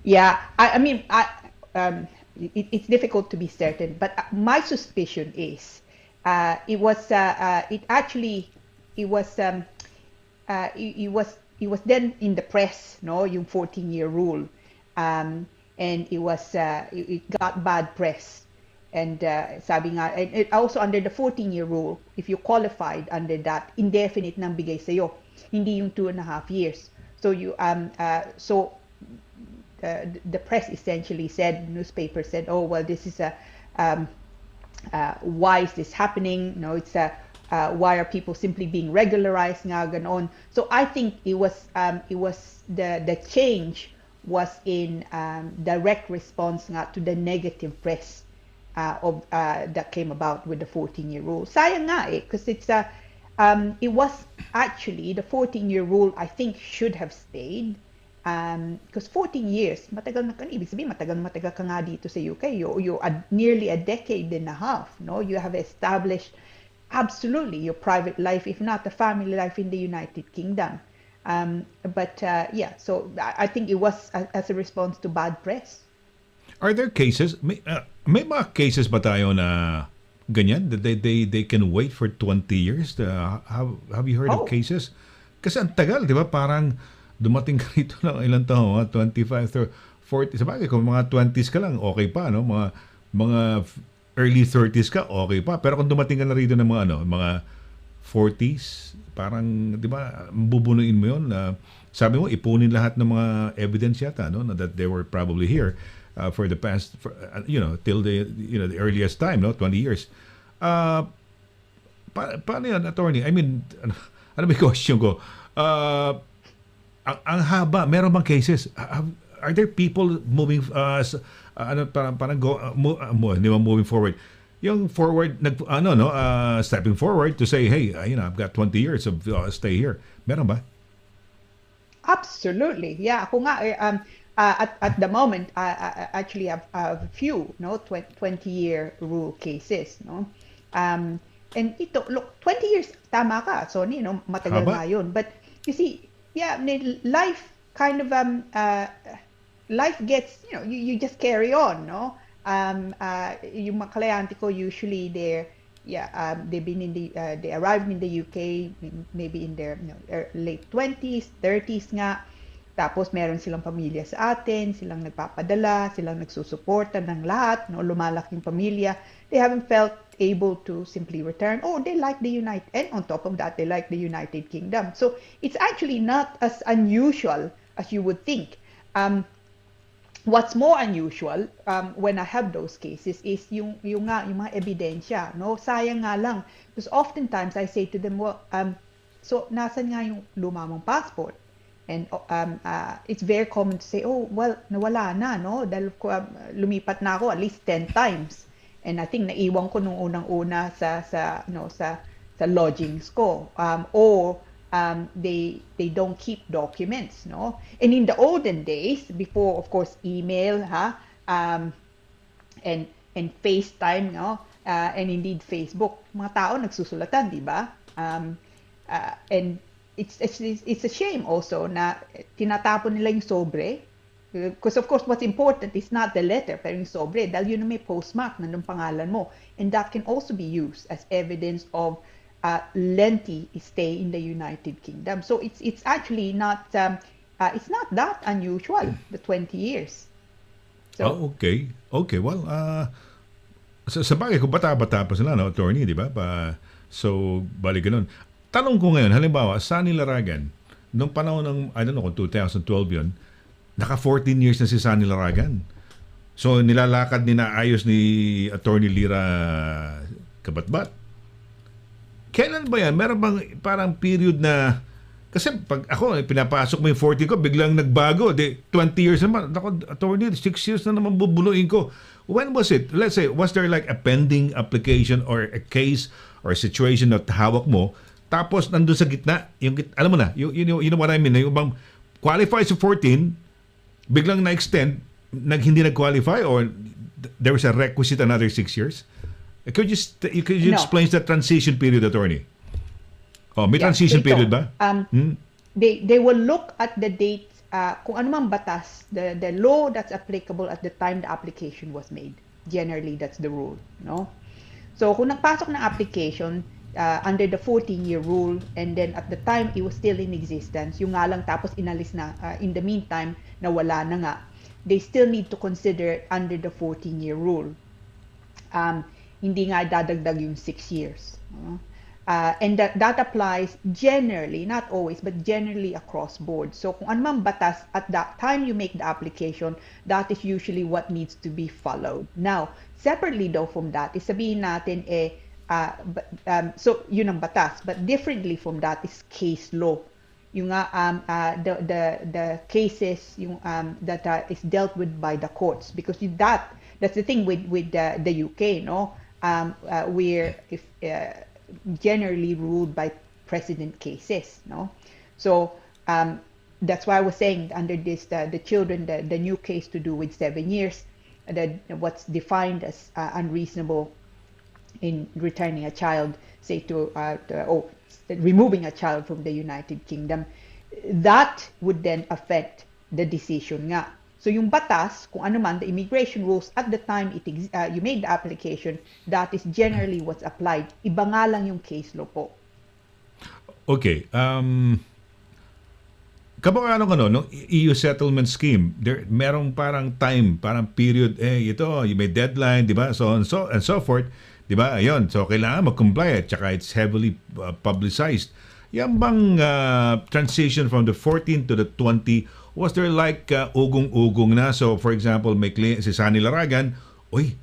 Yeah, I mean, it's difficult to be certain, but my suspicion is it was then in the press, no, yung 14-year rule, and it got bad press, and sabi nga, and it also under the 14-year rule, if you qualified under that, indefinite nang bigay sa'yo, hindi yung 2.5 years. So the press essentially said, newspaper said, oh well, this is why is this happening? No, it's why are people simply being regularized nga ganon. So I think it was the change was in direct response nga to the negative press that came about with the 14-year rule. Sayang nga because it was actually the 14-year rule I think should have stayed, because 14 years, matagal na ka, ibig sabihin matagal ka nga dito sa UK. You're nearly a decade and a half, no? You have established absolutely your private life, if not a family life in the United Kingdom. So I think it was as a response to bad press. Are there cases, may mga cases ba tayo na ganyan, that they can wait for 20 years? Have you heard of cases? Kasi ang tagal, di ba? Parang dumating ka rito lang ilang taon, 25, 40, sabagay, kung mga 20s ka lang, okay pa, no? Mga early 30s ka, okay pa. Pero kung dumating ka na rito ng mga 40s, parang, di ba, bubunuin mo yun. sabi mo, ipunin lahat ng mga evidence yata, no? That they were probably here for the past, till the earliest time, no? 20 years. Paano yan, attorney? I mean, ano ba yung question ko? Ang haba, meron bang cases? Are there people moving, hindi ba moving forward? Yung forward, stepping forward to say, hey, I've got 20 years of stay here. Meron ba? Absolutely. Yeah. Ako nga, at the moment, I actually have a few, 20-year rule cases, no? And ito, look, 20 years, tama ka, Sonny, matagal na yun. But you see, life kind of, life gets, you just carry on, no? Yung mga kalayante ko, usually they've been they arrived in the UK maybe in their late 20s, 30s nga. Tapos meron silang pamilya sa atin, silang nagpapadala, silang nagsusuporta ng lahat, lumalaking pamilya. They haven't felt able to simply return. Oh, they like the United, and on top of that, they like the United Kingdom. So it's actually not as unusual as you would think. What's more unusual when I have those cases is yung mga ebidensya, no? Sayang nga lang because oftentimes I say to them, well, so nasan nga yung luma mong passport? And it's very common to say, oh, well, nawala na, no? Dahil lumipat na ako at least 10 times. And I think naiwan ko nung unang-una sa lodgings ko. Or they don't keep documents, no? And in the olden days, before of course email, and FaceTime, no? And indeed Facebook, mga tao nagsusulatan, di ba? And it's a shame also na tinatapon nila yung sobre. Because of course what's important is not the letter pero yung sobre dahil yun na may postmark na ng pangalan mo, and that can also be used as evidence of lengthy stay in the United Kingdom. So it's actually not it's not that unusual, the 20 years. So, okay. Well, sa bagay kung bata-bata pa sila, no, attorney, di ba? So balik ganun. Tanong ko ngayon, halimbawa, Sonny Laragan, nung panahon ng, I don't know kung 2012 yun, naka 14 years na si Sonny Laragan. So nilalakad ayos ni Attorney LIRA Kabatbat. Kailan ba yan? Meron bang parang period na, kasi pag ako, pinapasok mo yung 40 ko, biglang nagbago. 20 years naman. Ako, attorney, 6 years na naman bubuluin ko. When was it? Let's say, was there like a pending application or a case or a situation na hawak mo, tapos nandun sa gitna, alam mo na, you know what I mean, yung bang qualify sa 14, biglang na-extend, hindi nag-qualify, or there was a requisite another 6 years? Could you explain the transition period, attorney? Oh, may transition period ba? They will look at the dates, kung ano mang batas, the law that's applicable at the time the application was made. Generally, that's the rule, no? So, kung nagpasok ng application under the 14-year rule, and then at the time it was still in existence, yung nga lang tapos inalis na, in the meantime, nawala na nga, they still need to consider under the 14-year rule. Hindi nga dadagdag yung 6 years. And that applies generally, not always, but generally across board. So kung ano man batas at that time you make the application, that is usually what needs to be followed. Now, separately though from that, sabihin natin so yun ang batas, but differently from that is case law. Yung the cases yung that is dealt with by the courts, because that's the thing with the UK, no? Where if generally ruled by precedent cases, no? So that's why I was saying under this the children, the new case to do with 7 years, what's defined as unreasonable in returning a child, say removing a child from the United Kingdom, that would then affect the decision nga. So yung batas, kung ano man, the immigration rules at the time you made the application, that is generally what's applied. Iba nga lang yung case law po. Okay. Kapag no, EU settlement scheme, merong parang time, parang period, ito, you may deadline, di ba? So and so forth. Di ba? Ayun. So, kailangan mag-comply at saka it's heavily publicized. Yan bang transition from the 14 to the 20, was there like ugong-ugong na? So for example, may si Sonny Laragan, uy,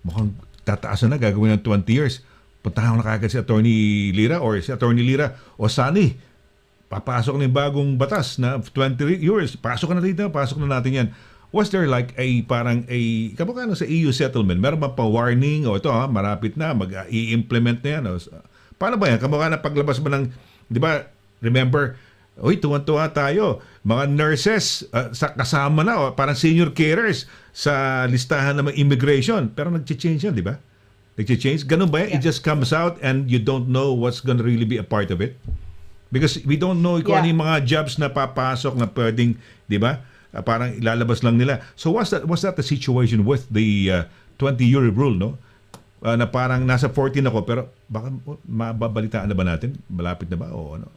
mukhang tataas na gagawin ng 20 years. Puntahan ko na kagad si Attorney Lira or si Attorney Lira o Sonny, papasok na yung bagong batas na 20 years. Pasok na dito, pasok na natin yan. Was there like parang kamukha na sa EU settlement, meron ba pa warning o ito marapit na, mag-i-implement na yan? O, paano ba yan? Kamukha na paglabas mo ng, di ba, remember, uy, tuwan-tuwa tayo. Mga nurses, kasama na, parang senior carers sa listahan ng immigration. Pero nag-change yan, di ba? Nag-change. Ganun ba yan? It just comes out and you don't know what's gonna really be a part of it? Because we don't know kung ano yung mga jobs na papasok na pwedeng, di ba? Parang ilalabas lang nila. So was that the situation with the 20-year rule, no? Na parang nasa 14 ako pero baka mababalitaan na ba natin? Malapit na ba o ano?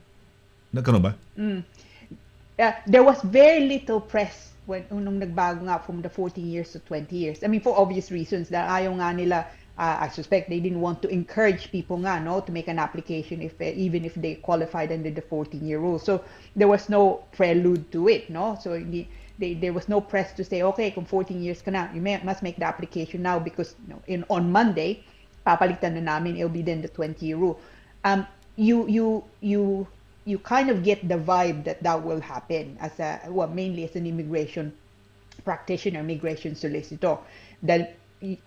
Nagkano ba? There was very little press nung nagbago nga from the 14 years to 20 years. I mean, for obvious reasons. Dahil ayaw nga nila, I suspect they didn't want to encourage people nga, no, to make an application even if they qualified under the 14-year rule. So there was no prelude to it, no? So there was no press to say, okay, kung 14 years ka na, you must make the application now because on Monday, papalitan na namin, it'll be then the 20-year rule. You kind of get the vibe that will happen mainly as an immigration practitioner, immigration solicitor. That,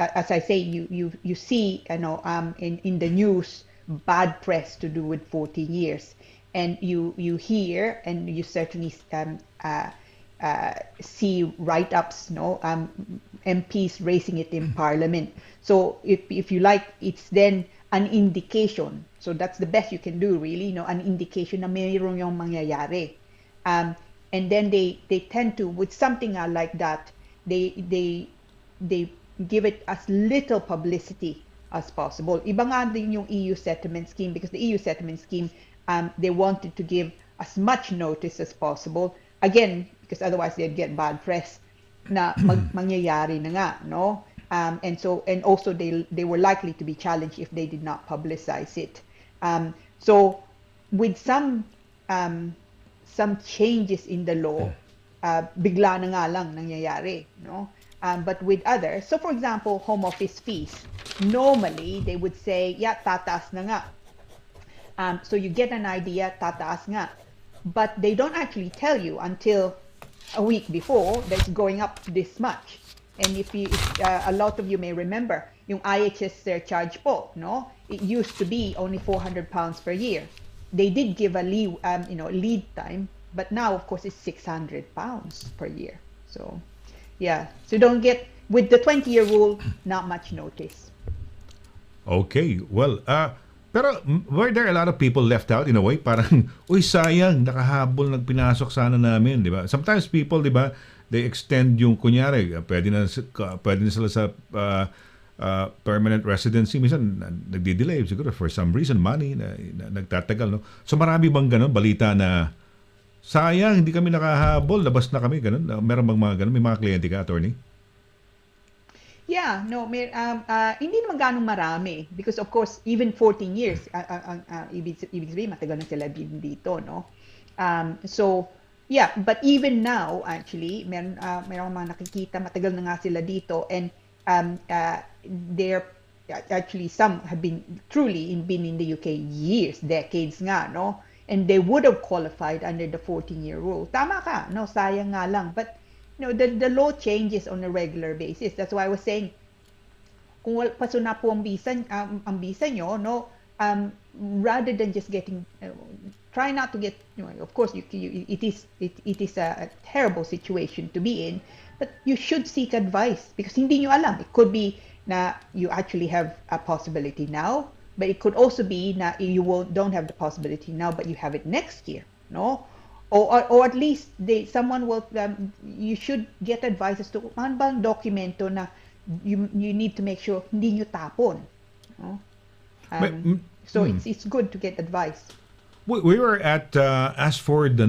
as I say, you see, in the news, bad press to do with 14 years, and you hear and you certainly see write-ups, MPs raising it in Parliament. So if you like, it's then an indication. So that's the best you can do, really, an indication na mayroon yung mangyayari. And then they tend to, with something like that, they give it as little publicity as possible. Iba nga din yung EU settlement scheme, because the EU settlement scheme, they wanted to give as much notice as possible. Again, because otherwise they'd get bad press na mangyayari na nga, no? And also they were likely to be challenged if they did not publicize it. So with some changes in the law, bigla na nga lang nangyayari, no? But with others, so for example, home office fees, normally they would say, yeah, tataas na nga. So you get an idea, tataas nga. But they don't actually tell you until a week before that it's going up this much. And if a lot of you may remember, yung IHS surcharge po, no? It used to be only £400 per year. They did give a lead time, but now of course it's £600 per year. So yeah, so don't get, with the 20-year rule, not much notice. Okay, well, pero were there a lot of people left out in a way? Parang, uy, sayang, nakahabol, nagpinasok sana namin, di ba? Sometimes people, di ba, they extend yung, kunyari, pwede na sila sa permanent residency. Minsan, nagdi-delay siguro for some reason, money, na nagtatagal, no? So marami bang ganun, balita na, sayang, hindi kami nakahabol, labas na kami, ganun? Meron bang mga ganun? May mga kliyente ka, attorney? Yeah, no, hindi naman ganong marami, because of course even 14 years, ibig sabihin matagal na sila dito, no? So yeah, but even now actually meron mga nakikita matagal na nga sila dito, and they're actually, some have been in the UK years, decades nga, no? And they would have qualified under the 14-year rule. Tama ka, no? Sayang nga lang, but the law changes on a regular basis. That's why I was saying, kung paso na po ang visa nyo, no, rather than just getting, try not to get, of course, it is a terrible situation to be in, but you should seek advice, because hindi nyo alam. It could be na you actually have a possibility now, but it could also be na you don't have the possibility now, but you have it next year, no? Or at least someone will, you should get advice as to ano bang dokumento na you need to make sure hindi nyo tapon. No? So it's good to get advice. We were at Ashford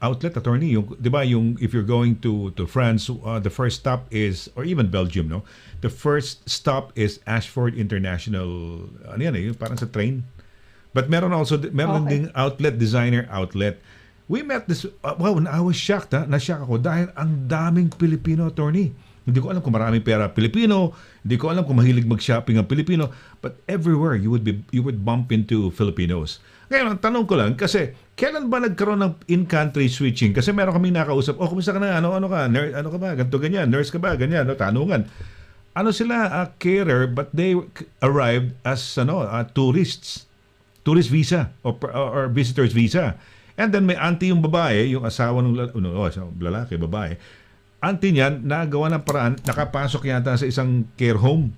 outlet, attorney, di ba, if you're going to France, the first stop is, or even Belgium, no? The first stop is Ashford International, parang sa train. But meron Okay. ding outlet, designer outlet. We met this, wow, I was shocked, ha? Na-shock ako dahil ang daming Pilipino, attorney. Hindi ko alam kung maraming pera Pilipino, hindi ko alam kung mahilig mag-shopping ang Pilipino, but everywhere you would bump into Filipinos. Ngayon, ang tanong ko lang, kasi kailan ba nagkaroon ng in-country switching? Kasi meron kaming nakausap, kumusta ka na? Ano ka? Ano ka ba? Ganto ganyan. Nurse ka ba? Ganyan. No? Tanungan. Ano sila? Carer, but they arrived as tourists. Tourist visa or visitor's visa. And then may auntie yung babae, yung asawa ng lalaki, babae. Auntie niyan, nagawa ng paraan, nakapasok yata sa isang care home.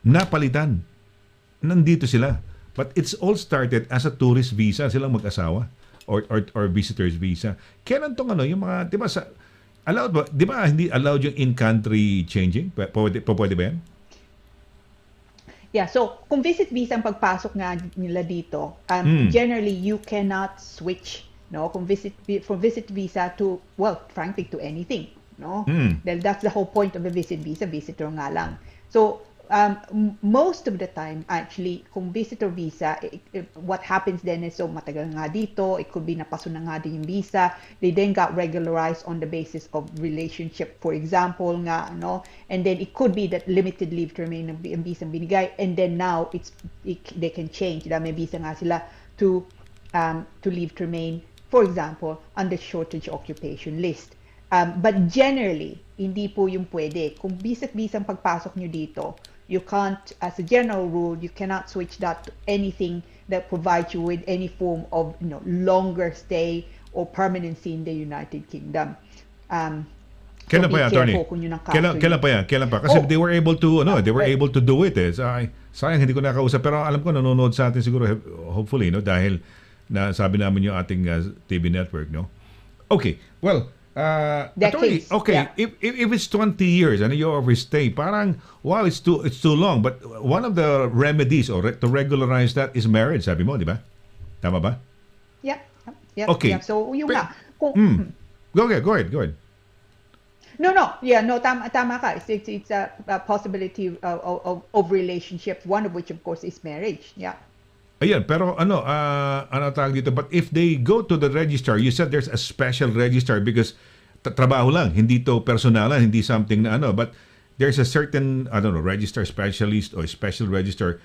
Napalitan. Nandito sila. But it's all started as a tourist visa, silang mag-asawa or visitor's visa. Kailan tong yung mga, 'di ba allowed ba? 'Di ba hindi allowed yung in-country changing? Pwede ba yan? Yeah, so kung visit visa ang pagpasok nga nila dito, generally you cannot switch, no, kung visit visa to, well, frankly, to anything, no. Well, that's the whole point of a visit visa, visitor nga lang. So most of the time, actually, kung visitor visa, what happens then is, so matagal nga dito, it could be napaso na nga din yung visa, they then got regularized on the basis of relationship, for example nga, no, and then it could be that limited leave to remain ang visa binigay, and then now they can change, may visa nga sila to leave to remain, for example, on the shortage occupation list. But generally, hindi po yung pwede. Kung visa ang pagpasok nyo dito, you can't, as a general rule, you cannot switch that to anything that provides you with any form of, longer stay or permanency in the United Kingdom. Kailan pa yan, attorney? Kailan pa? Kasi they were able to, they were able to do it. Sayang, hindi ko nakausap. Pero alam ko, nanonood sa atin siguro, hopefully, dahil sabi namin yung ating TV network, no? Okay, well, attorney, okay, yeah. If it's 20 years and you overstay, parang wow, it's too long. But one of the remedies to regularize that is marriage, sabi mo, di ba? Tama ba? Yeah. Okay. Yeah. So yung Go ahead. No, tama ka. It's a possibility of relationship, one of which of course is marriage. Yeah. Ayan, pero ano tawag dito? But if they go to the registrar, you said there's a special registrar because trabaho lang, hindi to personalan, hindi something na but there's a certain, registrar specialist or special registrar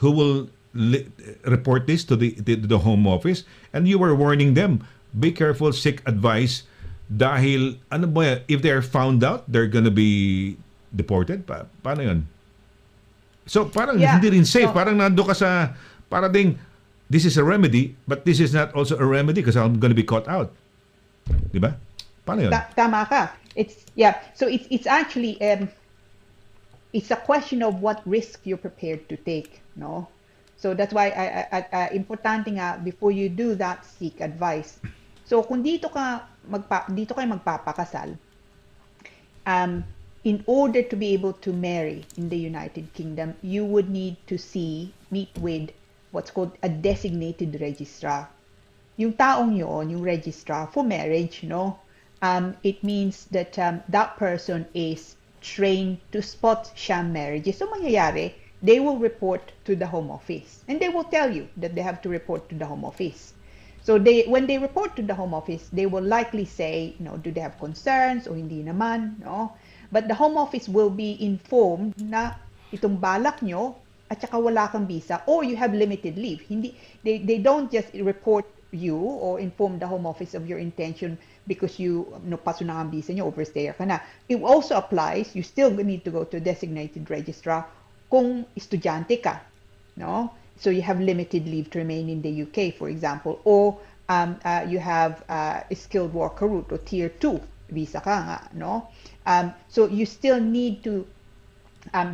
who will report this to the home office, and you were warning them, be careful, seek advice, dahil, if they're found out, they're gonna be deported? Paano yun? So, parang hindi rin safe. Parang nando ka sa ding, this is a remedy, but this is not also a remedy because I'm going to be caught out. Di ba? Paano yun? Tama ka. So it's actually, it's a question of what risk you're prepared to take, no? So that's why importante nga, before you do that, seek advice. So kung dito kayo magpapakasal, in order to be able to marry in the United Kingdom, you would need to meet with what's called a designated registrar. Yung taong yun, yung registrar for marriage, it means that that person is trained to spot sham marriages. So mangyayari, they will report to the Home Office. And they will tell you that they have to report to the Home Office. So when they report to the Home Office, they will likely say, do they have concerns o hindi naman, no? But the Home Office will be informed na itong balak nyo at saka wala kang visa or you have limited leave. They don't just report you or inform the Home Office of your intention because paso na ang visa nyo, overstayer ka na. It also applies, you still need to go to a designated registrar kung estudyante ka, no? So you have limited leave to remain in the UK, for example, or you have a skilled worker route or tier 2 visa ka nga, no? So you still need to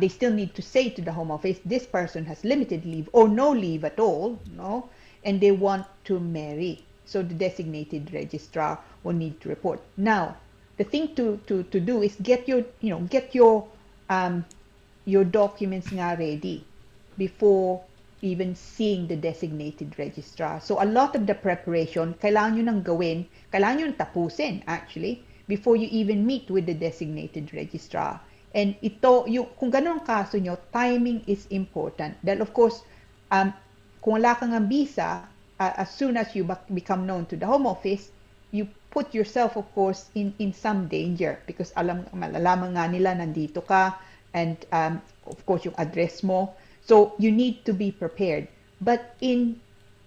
they still need to say to the Home Office, this person has limited leave or no leave at all, no, and they want to marry. So the designated registrar will need to report. Now, the thing to do is get your documents nga ready before even seeing the designated registrar. So a lot of the preparation, kailangan nyo nang gawin, kailangan nyo nang tapusin actually, before you even meet with the designated registrar. And kung ganun ang kaso nyo, timing is important. Dahil of course, kung wala kang ang visa, as soon as you become known to the Home Office, you put yourself, of course, in some danger because malalaman nga nila nandito ka and, of course, yung address mo. So, you need to be prepared. But in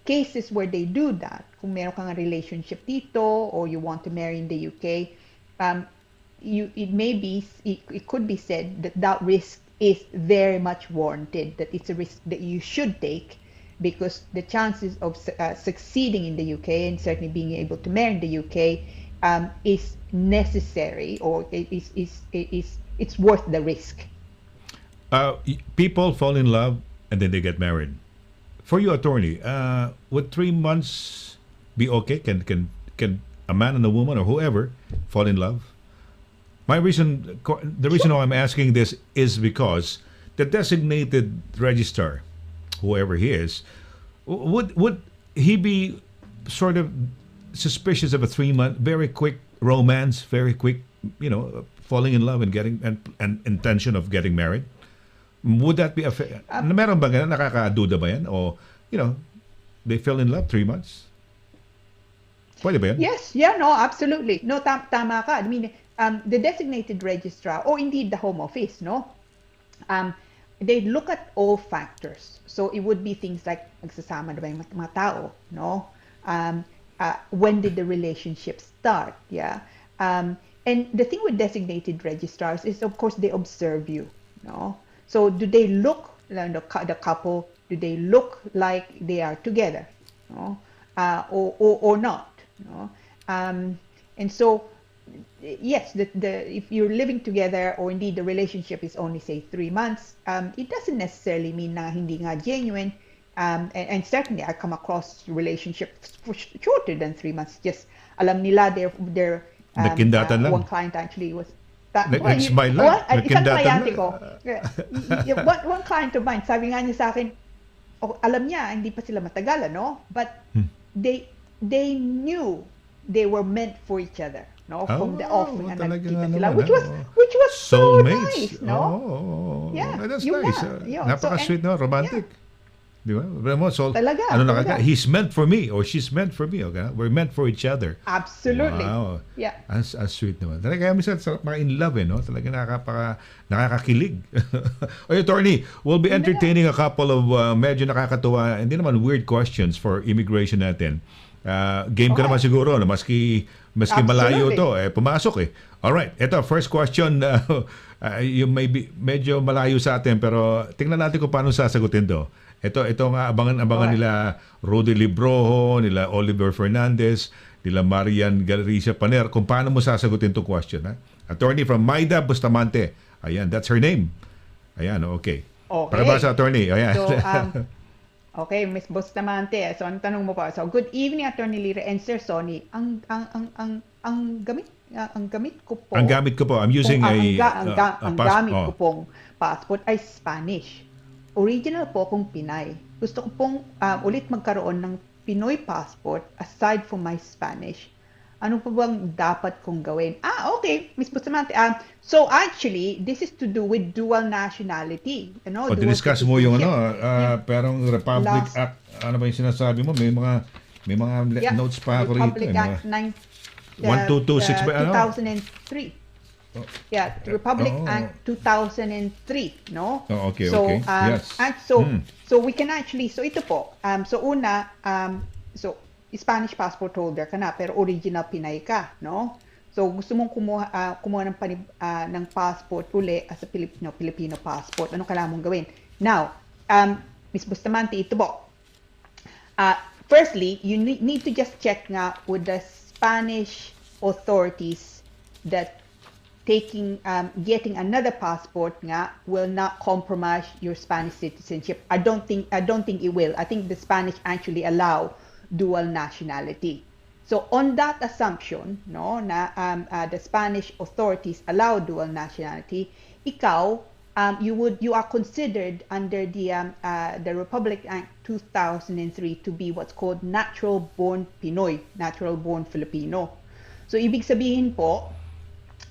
cases where they do that, kung meron kang relationship dito or you want to marry in the UK, it could be said that risk is very much warranted, that it's a risk that you should take because the chances of succeeding in the UK and certainly being able to marry in the UK is necessary, or it's worth the risk. People fall in love and then they get married. For you, attorney, would 3 months be okay? Can a man and a woman or whoever fall in love? The reason why I'm asking this is because the designated registrar, whoever he is, would he be sort of suspicious of a 3-month, very quick romance, very quick, falling in love and getting and intention of getting married? Would that be meron ba ganun? Nakakaduda ba yan? O, they fell in love 3 months? Pwede ba yan? Yes, yeah, no, absolutely. No, tama ka. I mean, the designated registrar, or indeed the Home Office, they look at all factors. So it would be things like nagsasama na ba yung mga tao, no? When did the relationship start? Yeah. And the thing with designated registrars is, of course, they observe you, no? So do they look, the couple, do they look like they are together, no? Or not, no? And so, yes, if you're living together, or indeed the relationship is only, say, 3 months, it doesn't necessarily mean na hindi nga genuine. And certainly, I come across relationships shorter than 3 months. Just alam nila their Nagkindatan lang. One client actually was Nag-smile lang. Isang Nagkindatan kliyente ko. One client of mine, sabi nga niya sa akin, alam niya, hindi pa sila matagal, no? But they knew they were meant for each other, no? From the off na nagkita sila, which was so nice, no? Yeah, that's yung nice. Napaka-sweet, no? Romantic. Di ba? So, talaga. He's meant for me or she's meant for me. Okay? We're meant for each other. Absolutely. Wow. Yeah. As sweet naman. Talaga kaya minsan sarap in love, no? Talaga nakakakilig. Oy, attorney, we'll be entertaining a couple of medyo nakakatuwa, hindi naman weird questions for immigration natin. Game ka naman siguro, no? Maski malayo to, pumasok Alright, ito, first question, yung medyo malayo sa atin, pero tingnan natin kung paano sasagutin to. Ito nga, abangan nila Rudy Librojo, nila Oliver Fernandez, nila Marian Galericia Paner, kung paano mo sasagutin to question. Ha? Attorney from Maida Bustamante. Ayan, that's her name. Ayan, okay. Pakibasa, attorney. Ayan. So, okay, Miss Bustamante. So, ang tanong mo pa. So, good evening, Attorney Lira and Sir Sonny. Ang gamit ko po. Ang gamit ko po. I'm using ang gamit ko pong passport ay Spanish. Original po akong Pinay. Gusto ko pong ulit magkaroon ng Pinoy passport aside from my Spanish. Ano po bang dapat kong gawin? Okay, Ms. Bustamante. So actually, this is to do with dual nationality. Discuss mo yung parang Republic Act. Ano ba yung sinasabi mo? May mga notes pa ako rito. Republic Act 1226 ba? 2003. Yeah, Republic Act 2003, no? Okay. Yes. So we can actually, so ito po, so una, so Spanish passport holder ka na, pero original Pinay ka, no? So gusto mong kumuha ng passport uli as a Filipino passport. Ano kailangan mong gawin? Now, Ms. Bustamante, ito po. Firstly, you need to just check nga with the Spanish authorities that getting another passport nga will not compromise your Spanish citizenship. I don't think it will. I think the Spanish actually allow dual nationality. So on that assumption, no, na the Spanish authorities allow dual nationality, ikaw you are considered under the Republic Act 2003 to be what's called natural born Pinoy, natural born Filipino. So ibig sabihin po,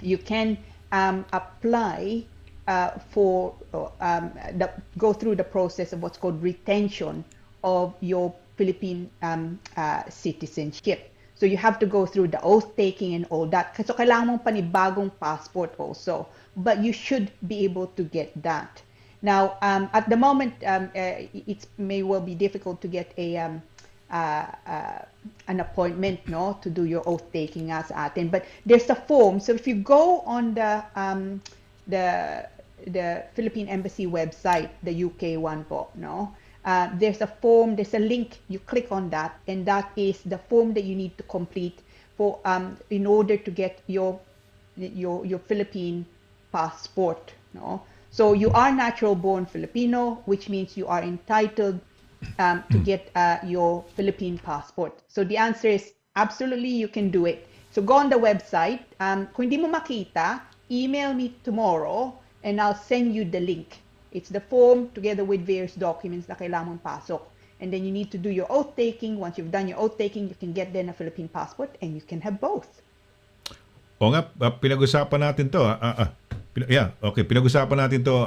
you can apply go through the process of what's called retention of your Philippine citizenship. So you have to go through the oath taking and all that. So kailangan mong panibagong passport also. But you should be able to get that. Now, at the moment, it may well be difficult to get an appointment, no, to do your oath taking as atin. But there's a form. So if you go on the Philippine Embassy website, the UK one po, no, there's a form, there's a link. You click on that, and that is the form that you need to complete for in order to get your Philippine passport, no. So you are natural born Filipino, which means you are entitled to get your Philippine passport. So the answer is absolutely you can do it. So go on the website. Kung hindi mo makita, email me tomorrow and I'll send you the link. It's the form together with various documents na kailangan mong pasok. And then you need to do your oath taking. Once you've done your oath taking, you can get then a Philippine passport and you can have both. O nga, pinag-usapan natin to. Yeah, okay. Pinag-usapan natin to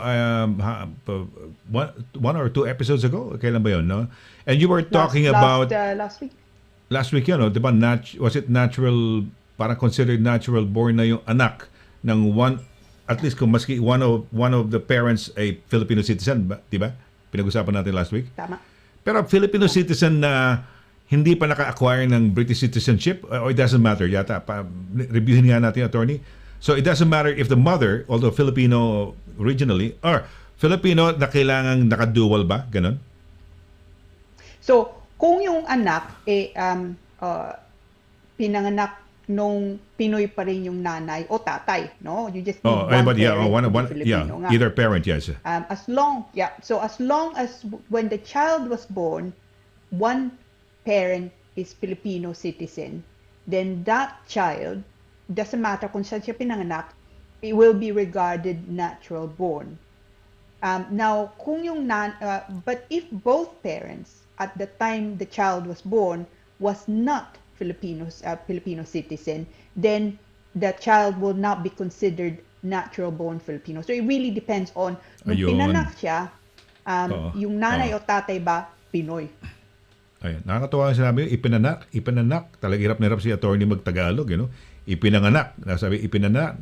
one or two episodes ago. Kailan ba yun, no? And you were talking about... Last week. Last week yun, no? Diba, was it natural, parang considered natural born na yung anak ng one, at least kung maski one of the parents ay Filipino citizen, diba? Pinag-usapan natin last week. Tama. Pero Filipino citizen na hindi pa naka-acquire ng British citizenship, or it doesn't matter, yata, reviewin nga natin, attorney. So it doesn't matter if the mother, although Filipino originally, or Filipino na kailangang naka-dual ba? Ganon? So, kung yung anak, pinanganak nung Pinoy pa rin yung nanay o tatay, no? You just need one parent to be Filipino nga. Either parent, yes. As long as when the child was born, one parent is Filipino citizen, then that child, doesn't matter kung saan siya pinanganak, it will be regarded natural born. Now, kung yung but if both parents at the time the child was born was not Filipino citizen, then the child will not be considered natural born Filipino. So it really depends on nung pinanak siya, yung nanay o tatay ba Pinoy. Ayun, nakakatuwa ang sinabi, ipinanak. Talaga hirap na hirap si attorney mag-Tagalog, you know? Ipinanganak. Nasabi, ipinanak.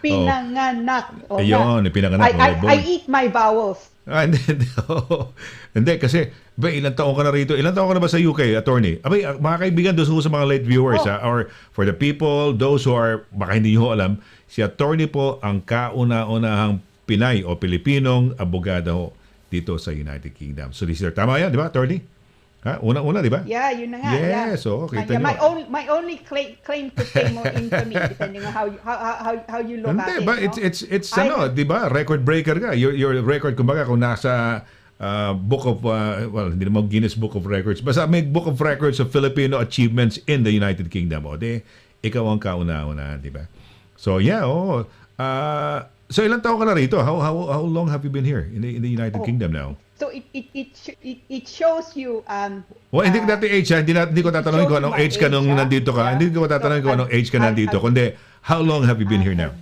Pinanganak. Ayun, ipinanganak. I eat my vowels. Hindi, kasi, ilang taon ka na rito? Ilang taon ka na ba sa UK, attorney? Abay, mga kaibigan, doon sa mga late viewers, or for the people, those who are, baka hindi nyo alam, si attorney po ang kauna-unahang Pinay o Pilipinong abogado dito sa United Kingdom. So, this is tama yan, di ba, attorney? Ha? Una-una, di ba? Yeah, yun na nga. Yes, so kita nyo. My only claim to fame or infamy, depending on how you look at it. But it's ano, di ba? Record breaker ka. Your record, kumbaga, kung nasa book of, hindi naman Guinness Book of Records, basta may Book of Records of Filipino achievements in the United Kingdom. O, ikaw ang kauna-una, di ba? So, yeah, so, ilang taon ka na rito? How long have you been here in the United Kingdom now? So it shows you well, hindi ko dati age, hindi ko tatanungin kung anong age ka nung nandito ka. Hindi ko tatanungin kung anong age ka nandito, kundi how long have you been here now?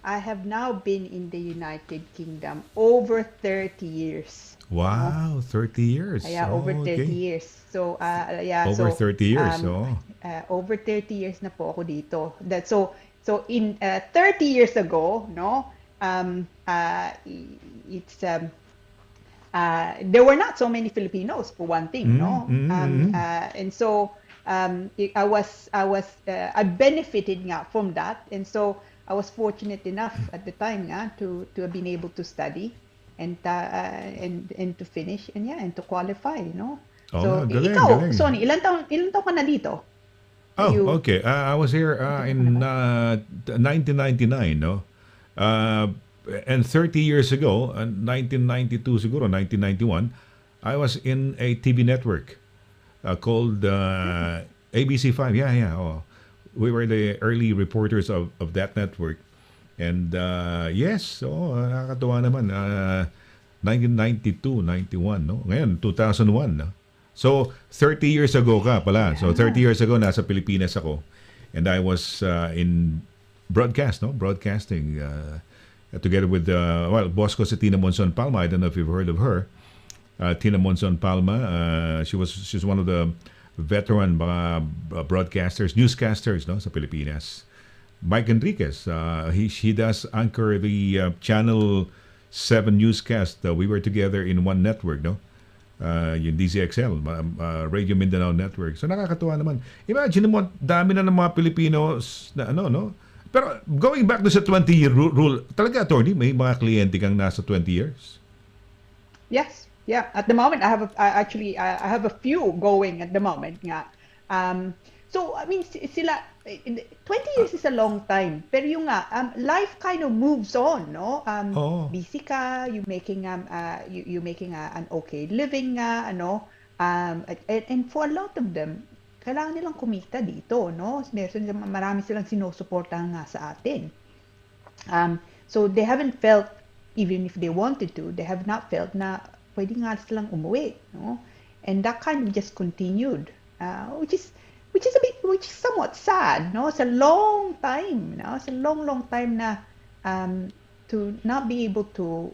I have now been in the United Kingdom over 30 years. Wow, 30 years. Yeah, over 30 years. So over 30 years. Over 30 years na po ako dito. So in 30 years ago, no, it's there were not so many Filipinos for one thing, no, and so I benefited nga from that, and so I was fortunate enough at the time to have been able to study and to finish and to qualify, you know. So ikaw, Sonny, ilan taon ka na dito? Okay. I was here in 1999, no. And 30 years ago, 1992 siguro, 1991, I was in a TV network called ABC5. Yeah. We were the early reporters of that network. And yes, nakakatuwa naman. 1992, 91, no? Ngayon, 2001, no? So, 30 years ago ka pala. So, 30 years ago, nasa Pilipinas ako. And I was in broadcasting, together with boss ko si Tina Monson Palma. I don't know if you've heard of her. Tina Monzon Palma. She's one of the veteran mga broadcasters, newscasters, no, sa Pilipinas. Mike Enriquez, he does anchor the Channel 7 newscast. We were together in one network, no? Yung DZXL, Radio Mindanao Network. So nakakatuwa naman. Imagine mo, dami na ng mga Pilipinos na ano, no? Pero going back to sa 20-year rule, talaga, attorney, may mga kliyente kang nasa 20 years? Yes. Yeah. At the moment, I have a few going at the moment. Nga. So, I mean, sila, 20 years is a long time. Pero yung life kind of moves on, no? Busy ka, you making an okay living nga, ano? And for a lot of them, kailangan nilang kumita dito, no? Marami silang sinusuportahan nga sa atin. So they haven't felt, even if they wanted to, they have not felt na pwede nga silang umuwi, no? And that kind of just continued, which is somewhat sad, no? It's a long time, no? It's a long time na to not be able to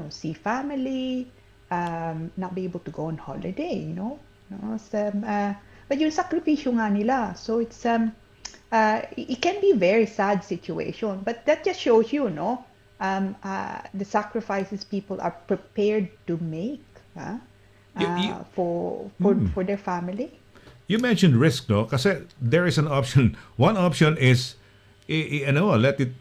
see family, not be able to go on holiday, you know? So, but yung sakripisyo nga nila, so it's it can be a very sad situation, but that just shows you, no? The sacrifices people are prepared to make for their family. You mentioned risk, no? Kasi there is an option. One option is, let it,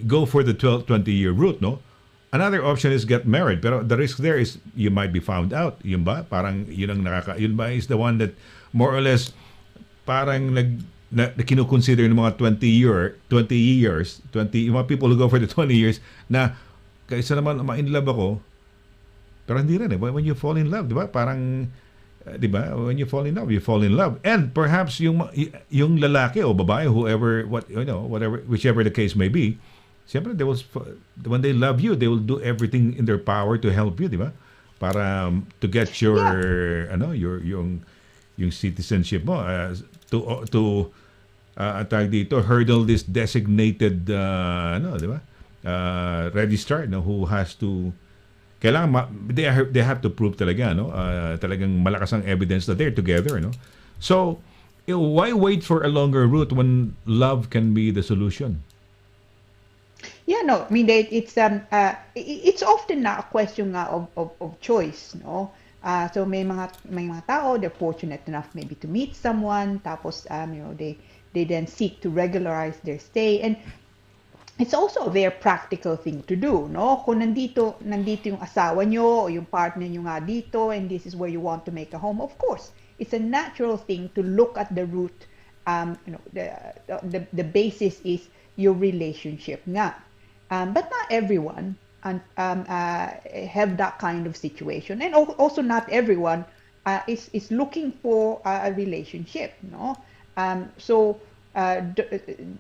go for the 20-year route, no? Another option is get married. Pero the risk there is you might be found out. Yun ba? Parang yun ba is the one that more or less parang na kinukonsider ng mga 20 years, yung mga people who go for the 20 years na kaysa naman ma-in love ako. Pero hindi rin eh. When you fall in love, di ba? Parang diba? When you fall in love, you fall in love. And perhaps yung lalaki o babae, whoever, whatever, whichever the case may be, siyempre, when they love you, they will do everything in their power to help you, diba? Para to get your, yung citizenship mo, tag dito, hurdle this designated, diba? Registrar, who has to, kailangan they have to prove talaga, no? Talagang malakas ang evidence that they're together, no? So, why wait for a longer route when love can be the solution? Yeah, no, I mean it's often a question of choice, no? So may mga tao, they're fortunate enough maybe to meet someone, tapos they then seek to regularize their stay, and it's also a very practical thing to do, no? Kung nandito yung asawa nyo o yung partner nyo nga dito, and this is where you want to make a home, of course, it's a natural thing to look at the root. The basis is your relationship nga. But not everyone have that kind of situation, and also not everyone is looking for a relationship, no? So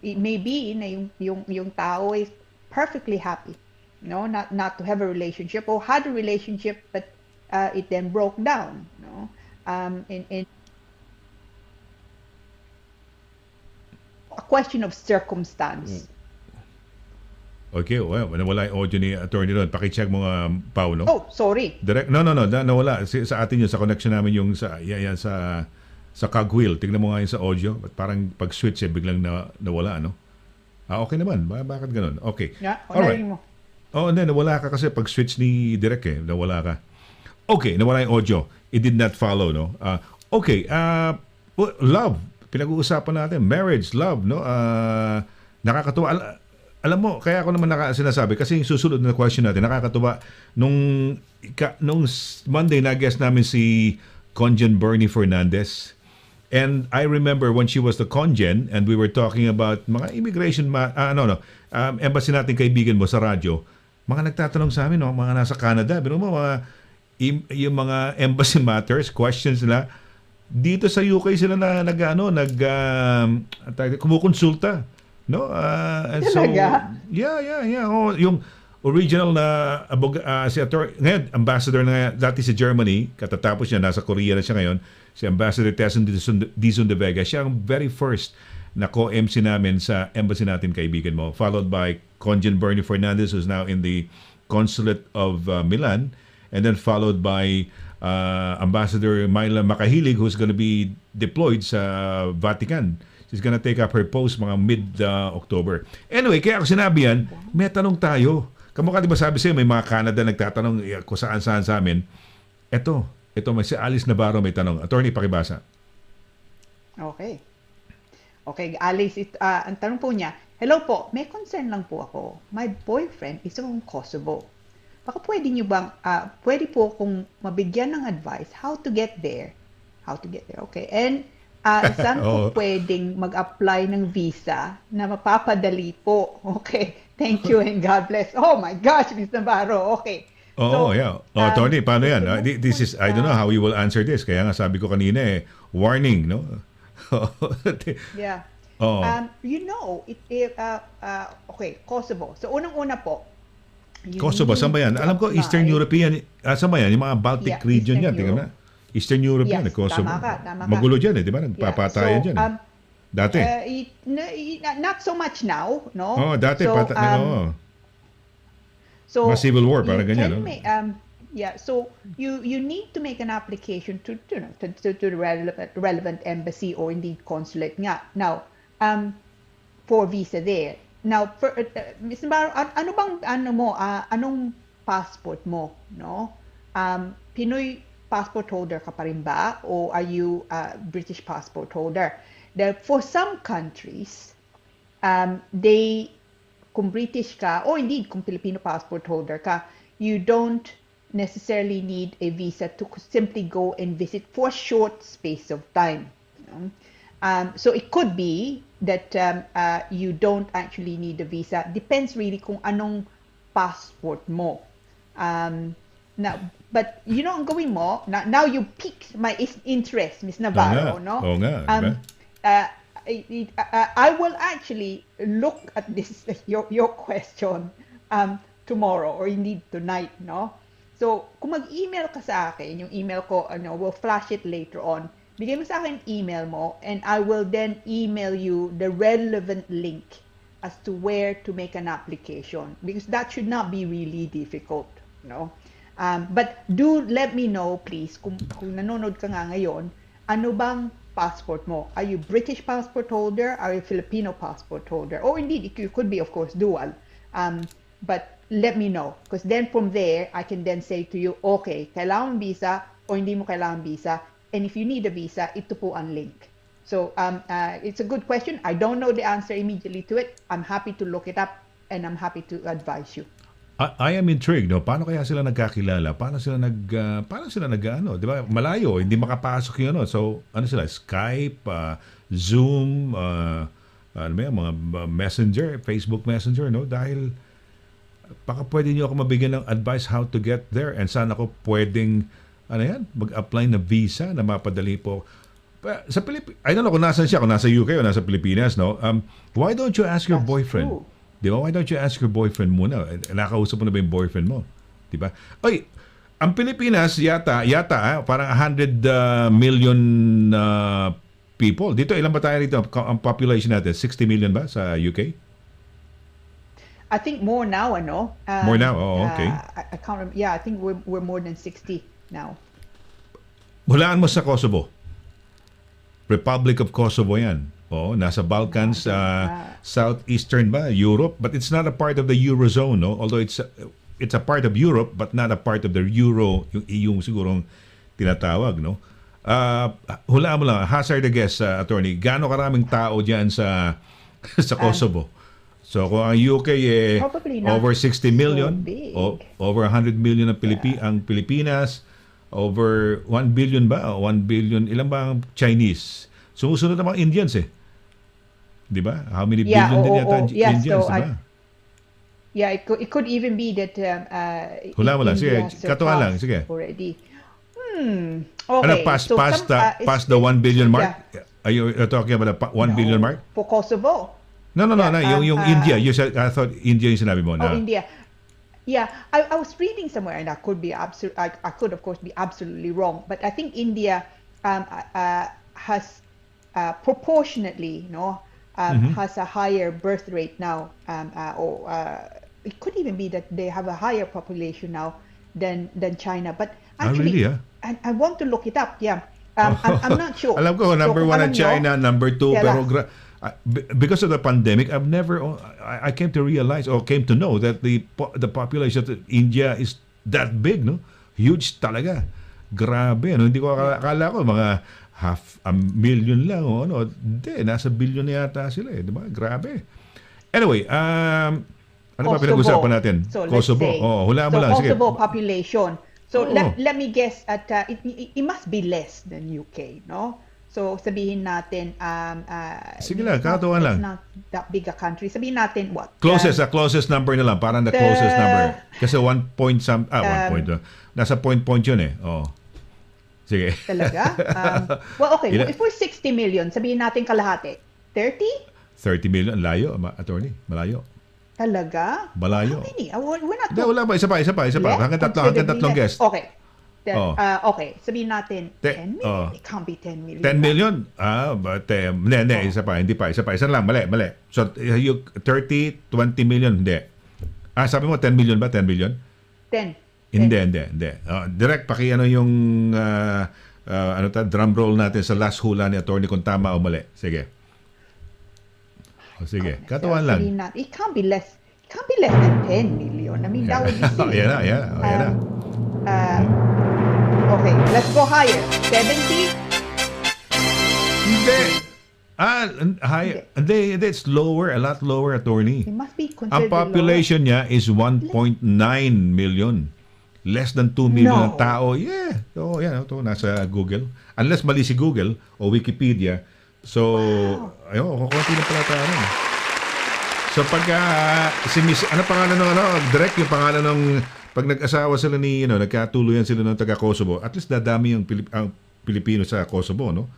it may be na yung tao is perfectly happy, no, not to have a relationship, or had a relationship but it then broke down, no, in a question of circumstance. Okay, well, nawala yung audio ni attorney doon. Pakicheck mo nga, Pao, no? Oh, sorry. Direct, no, nawala. Sa atin yun, sa connection namin yung sa cogwheel. Tingnan mo nga yung sa audio. Parang pag-switch biglang nawala, no? Okay naman. Bakit ganun? Okay. Yeah, alright. mo. Nawala ka kasi pag-switch ni Direk nawala ka. Okay, nawala yung audio. It did not follow, no? Okay, love. Pinag-uusapan natin. Marriage, love, no? Nakakatuwa. Alam mo, kaya ako naman sinasabi, kasi yung susunod na question natin, nakakatuwa, nung Monday, na-guest namin si Conjen Bernie Fernandez. And I remember when she was the Conjen, and we were talking about mga immigration, embassy natin kaibigan mo sa radyo, mga nagtatanong sa amin, mga nasa Canada, pero yung mga embassy matters, questions nila, dito sa UK sila kumukonsulta. No, and so yeah. Oh, yung original na si ngayon ambassador na dati sa Germany, katatapos niya nasa Korea na siya ngayon, si Ambassador Tesson Dizon de Vega, siya ang very first na co-MC namin sa embassy natin kaibigan mo, followed by Conjen Bernie Fernandez, who's now in the consulate of Milan, and then followed by Ambassador Myla Makahilig, who's going to be deployed sa Vatican. She's gonna take up her post mga mid-October. Anyway, kaya ako sinabi yan, may tanong tayo. Kamukha di ba sabi sa'yo, may mga Canada nagtatanong kung saan-saan sa amin. Ito, may si Alice Navarro may tanong. Attorney, pakibasa. Okay. Okay, Alice, ang tanong po niya, hello po, may concern lang po ako. My boyfriend is from Kosovo. Baka pwede pwede po kung mabigyan ng advice how to get there. Okay. And saan po pwedeng mag-apply ng visa na mapapadali po? Okay. Thank you and God bless. Oh my gosh, Ms. Navarro. Okay. Yeah. Tony, paano yan? This is, I don't know how you will answer this. Kaya nga sabi ko kanina warning, no? Yeah. Okay, Kosovo. So, unang-una po, Kosovo, saan ba yan? Alam ko, Eastern European, saan ba yan? Yung mga Baltic region yan, tingnan na. Eastern Europe yan, Kosovo. Tama ka. Magulo dyan, di ba? Nagpapatayan dyan. Dati. Not so much now, no? Dati. So, Mas civil war, parang ganyan, no? So you need to make an application to the relevant embassy or indeed consulate nga. Now, for visa there. Now, Ms. Navarro, anong passport mo, no? Pinoy passport holder ka pa rin ba, or are you British passport holder? For some countries, kung British ka, or indeed kung Filipino passport holder ka, you don't necessarily need a visa to simply go and visit for a short space of time. You know? So it could be that you don't actually need a visa. Depends really kung anong passport mo. But ang gawin mo, now you piqued my interest, Ms. Navarro, no? Oo nga. I will actually look at this your question tomorrow or indeed tonight, no? So, kung mag-email ka sa akin, yung email ko, we'll flash it later on. Bigay mo sa akin email mo, and I will then email you the relevant link as to where to make an application, because that should not be really difficult, no? But do let me know, please, kung nanonood ka nga ngayon, ano bang passport mo? Are you British passport holder? Are you Filipino passport holder? Or indeed, you could be, of course, dual. But let me know, because then from there, I can then say to you, okay, kailangan visa o hindi mo kailangan visa. And if you need a visa, ito po ang link. So it's a good question. I don't know the answer immediately to it. I'm happy to look it up, and I'm happy to advise you. I am intrigued, no? Paano kaya sila nagkakilala? Paano sila di ba? Malayo, hindi makapasok yun, no? So, ano sila? Skype, Zoom, mga Messenger, Facebook Messenger, no? Dahil baka pwede niyo ako mabigyan ng advice how to get there, and saan ako pwedeng mag-apply na visa na mapadali po. Sa I don't know kung nasan siya, kung nasa UK o nasa Pilipinas, no? Why don't you ask your boyfriend? True. Di ba? Why don't you ask your boyfriend muna? Nakausap mo na ba yung boyfriend mo? Di ba? Oy, ang Pilipinas yata parang 100 million people. Dito, ilan ba tayo rito? Ang population natin, 60 million ba sa UK? I think more now, More now? Oh, okay. I can't remember. Yeah, I think we're more than 60 now. Hulaan mo sa Kosovo. Republic of Kosovo yan. Nasa Balkans, southeastern ba, Europe, but it's not a part of the Eurozone, no? Although it's a part of Europe, but not a part of the Euro, yung EU sigurong tinatawag, no? Hulaan mo lang, hazard a guess, attorney, gaano karaming tao diyan sa Kosovo? So kung ang UK over 60 million, over 100 million ang Pilipinas, over 1 billion ba? 1 billion, ilan ba ang Chinese? Sumusunod ang mga Indians Di ba? How many billion din yata Indians, so di ba? It could even be that Hula mo lang. Sige, katuwa lang. Sige. Already. Okay. Past the 1 billion mark? Yeah. Are you talking about the 1 billion mark? For Kosovo? No. Yung India. You said, I thought India yung sinabi mo. Oh, India. Yeah, I was reading somewhere, and I could of course be absolutely wrong, but I think India has proportionately, has a higher birth rate now, or it could even be that they have a higher population now than China. But really, actually, I want to look it up. Yeah. I'm not sure. Alam ko, number kung one alam ang China, number two, Kaya pero lang. because of the pandemic, I came to realize or came to know that the population of India is that big, no? Huge talaga. Grabe, no? Hindi ko akala ko mga half a million lang o ano. Hindi, nasa billion na yata sila eh, di ba? Grabe. Anyway, ano pa pinag-usapan natin? So, Kosovo. let's say, Hula mo lang. Sige. Kosovo population. So Oo. let me guess at it must be less than UK, no? So sabihin natin Sige lang, kakatuan lang. It's not that big a country. Sabihin natin what? Closest number na lang. Parang the closest number. Kasi 1 point nasa point yun eh. Oh. Sige. Talaga? Well, okay. If we're 60 million, sabihin natin kalahati. 30? 30 million. Layo, attorney. Malayo. Talaga? Malayo. How many? We're not Hindi, wala pa. Isa pa. Hanggang tatlong guest. Okay. Oh. Okay. Sabihin natin, 10 million. It can't be 10 million. 10 million? But, hindi, isa pa. Hindi pa. Isa lang, mali. So, 30, 20 million, hindi. Sabi mo, 10 million ba? 10 million? 10. Hindi. Direct, pakiano yung drum roll natin sa last hula ni attorney kung tama o mali. Sige. Sige, katawan lang. It can't be less than 10 million. I mean, that would be silly. Ayan na. Okay, let's go higher. 70? Hindi. Higher. Hindi, it's lower, a lot lower, attorney. It must be Ang considered population niya is 1.9 million. Less than 2 million No. na tao. Yeah. So, yan. Ito, nasa Google. Unless mali si Google o Wikipedia. So, kukunti na pala tayo. So, pag si Miss, ano pangalan ng direct yung pangalan ng pag nag-asawa sila ni, nagkatuluyan sila ng taga-Kosovo, at least dadami yung ang Pilipino sa Kosovo, no?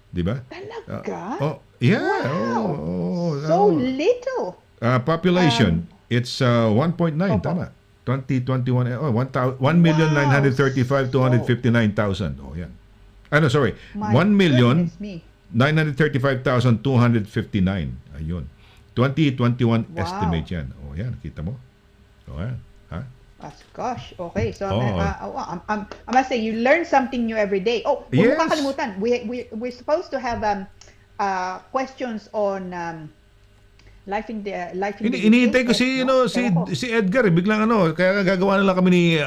Di ba? Talaga? Yeah. Wow. So little. Population, it's 1.9, tama. 2021, 1,935,259,000. Oh, yan. Sorry. My 1,935,259. goodness me. Ayun. 2021 Wow. estimate yan. Oh, yan. Kita mo? Oh, yan. Ha? Gosh, okay. So, Oo. I must say, you learn something new every day. Oh, huwag Yes. mo kakalimutan. We're supposed to have questions on life in the Iniintay ko UK, si no? si Edgar biglang kaya gagawa na lang kami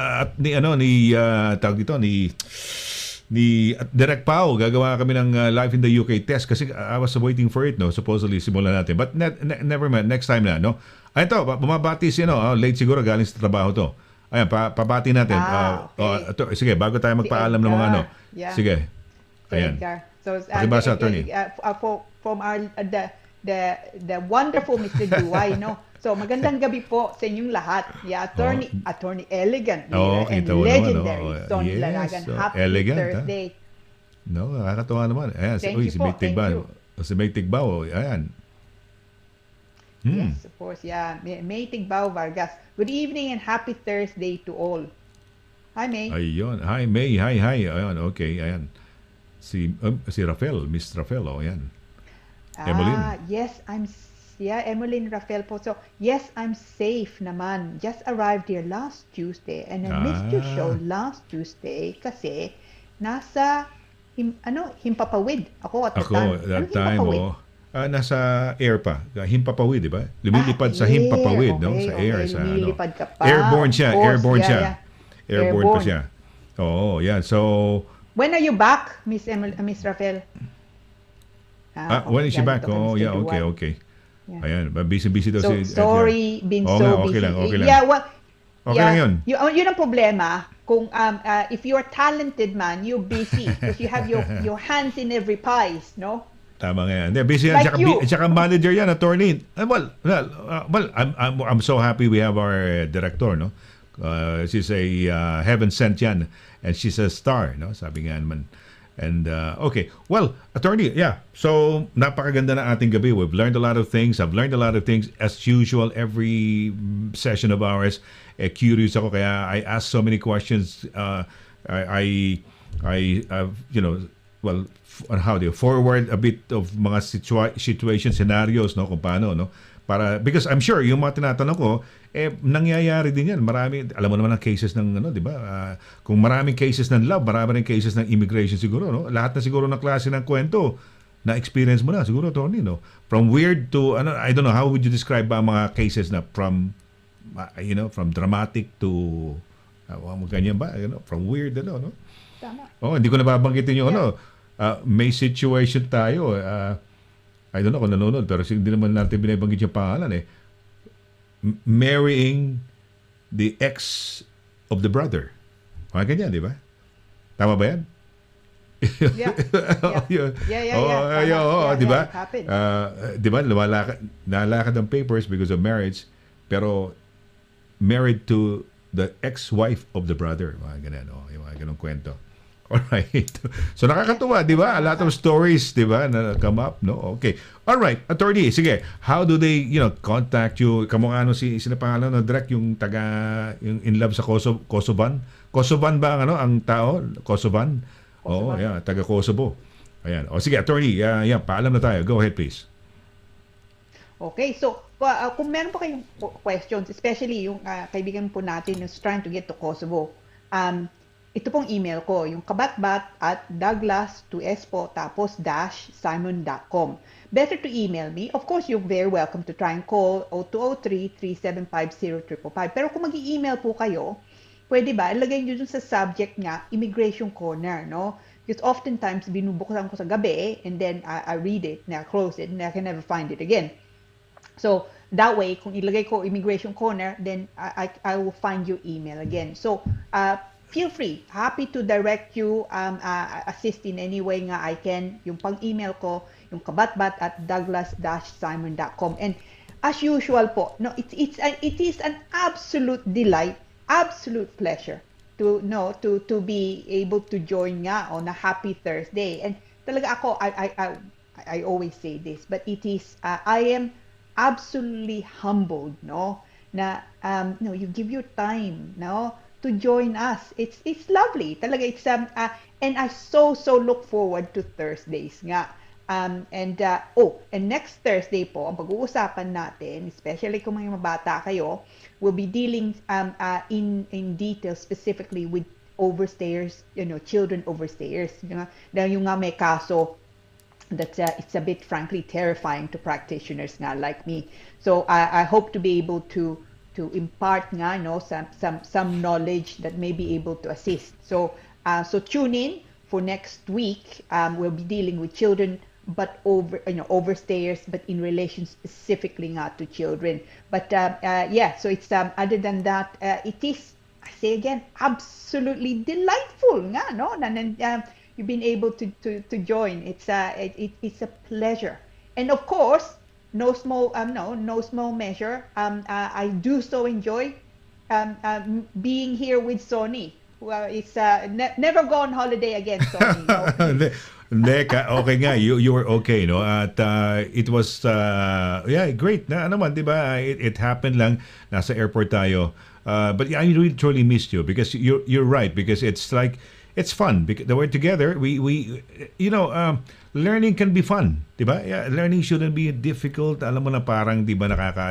ni Direct Pao, gagawa kami ng Life in the UK test kasi I was waiting for it, no? Supposedly simulan natin. But never mind, next time na, no? Ay ito, bumabati si late siguro galing sa trabaho to. Ayan, pabati natin. Okay. Sige, bago tayo magpaalam ng mga Yeah. Sige. Ayan. So, Pakibasa, attorney. from our the wonderful Mr. Duay, no? So, magandang gabi po sa inyong lahat. Yeah, Attorney Elegant, Lira, and kita mo legendary naman, Sonny yes, Laragan. Happy elegant, Thursday. No, nakakatuwa naman. Ayan, Thank you si po, May Tigbaw. thank Si May Tigbaw, ayan. Yes, of course. Yeah, May Tigbao Vargas. Good evening and happy Thursday to all. Hi, May. Ayun. Hi, May. Hi. Ayun, okay. Ayan. Si Rafael, Miss Rafael, ayan. Emmeline. Yes, Emmeline Rafael po. So, yes, I'm safe naman. Just arrived here last Tuesday and I missed your show last Tuesday kasi nasa Himpapawid ako at the time. That Anong time, Himpapawid? nasa air pa. Himpapawid, di ba? Lumilipad sa Himpapawid, no? Sa air. Sa, lumilipad ka pa. Airborne siya. Of course, Airborne siya. yeah. Airborne pa siya. Oo, yan. So, When are you back, Miss Rafael? when is she back? ito kay Oh, Mr. yeah, Duwan. okay. Yeah. Ayan, busy daw So, si sorry, been Oo so nga, busy. okay lang. Yeah, well, Okay lang yun. Yun ang problema. Kung if you're talented man, you're busy because you have your hands in every pies, no? Tama nga yan. Busy yan. Like you. Tsaka manager yan, attorney. Well, I'm so happy we have our director, no? She's a heaven sent yan. And she's a star, no? Sabi nga naman. And, okay. Well, attorney, yeah. So, napakaganda na ating gabi. We've learned a lot of things. I've learned a lot of things. As usual, every session of ours, curious ako. Kaya I ask so many questions. I how do you forward a bit of mga situation scenarios, no, kung paano, no, Because I'm sure yung mga tinatanong ko, nangyayari din yan. Marami, alam mo naman ang cases ng, di ba? Kung maraming cases ng love, marami rin cases ng immigration siguro, no? Lahat na siguro ng klase ng kwento na experience mo na, siguro, Tony, no? From weird to, I don't know, how would you describe ba mga cases na from dramatic to, ganyan ba? From weird, no? Tama. Hindi ko nababanggitin yung, may situation tayo, I don't know kung nanonood, pero hindi naman natin binabanggit yung pangalan marrying the ex of the brother. Mga ganyan, di ba? Tama ba yan? Yeah. Di ba? It happened. Di ba? Nalakad ang papers because of marriage, pero married to the ex-wife of the brother. Mga ganyan, yung mga ganong kwento. Alright. So nakakatuwa, di ba? A lot of stories, di ba, na come up, no? Okay. Alright, attorney, sige. How do they, contact you? Kamukha sino pangalan no? Direct yung yung in love sa Kosovan? Kosovan ba ang tao? Kosovan? Oo, yeah, taga Kosovo. Ayan. O sige, attorney, paalam na tayo. Go ahead, please. Okay, so kung meron pa kayong questions, especially yung kaibigan po natin who's trying to get to Kosovo, ito pong email ko, yung kabatbat@douglas2s tapos -simon.com. Better to email me. Of course, you're very welcome to try and call 0203-375-0555. Pero kung mag-i-email po kayo, pwede ba, ilagay nyo dun sa subject nga, Immigration Corner, no? Because oftentimes, binubuksan ko sa gabi, and then I read it, and I close it, and I can never find it again. So, that way, kung ilagay ko Immigration Corner, then I will find your email again. So, feel free. Happy to direct you, assist in any way nga I can. Yung pang-email ko, yung kabatbat@douglas-simon.com. And as usual po, no, it is an absolute delight, absolute pleasure to be able to join nga on a happy Thursday. And talaga ako, I always say this, but it is, I am absolutely humbled, no, na you give your time, no, to join us. It's lovely. Talaga it's and I so look forward to Thursdays nga. And next Thursday po, ang pag-uusapan natin, especially kung mga bata kayo, we'll be dealing in detail specifically with overstayers, children overstayers. Dahil yung nga may kaso that it's a bit frankly terrifying to practitioners nga like me. So I hope to be able to impart nga some knowledge that may be able to assist. So tune in for next week. We'll be dealing with children, but overstayers, but in relation specifically nga to children. But so it's other than that, it is, I say again, absolutely delightful nga, no? You've been able to join. It's a pleasure, and of course, no small measure. I do so enjoy being here with Sonny. Well, it's never go on holiday again, Sonny. No? Okay nga, you were okay, no? At it was great na naman, 'di ba? It happened lang, nasa airport tayo. But I really truly missed you because you're right, because it's like it's fun because we're together. We learning can be fun, 'di ba? Yeah, learning shouldn't be difficult. Alam mo na parang 'di ba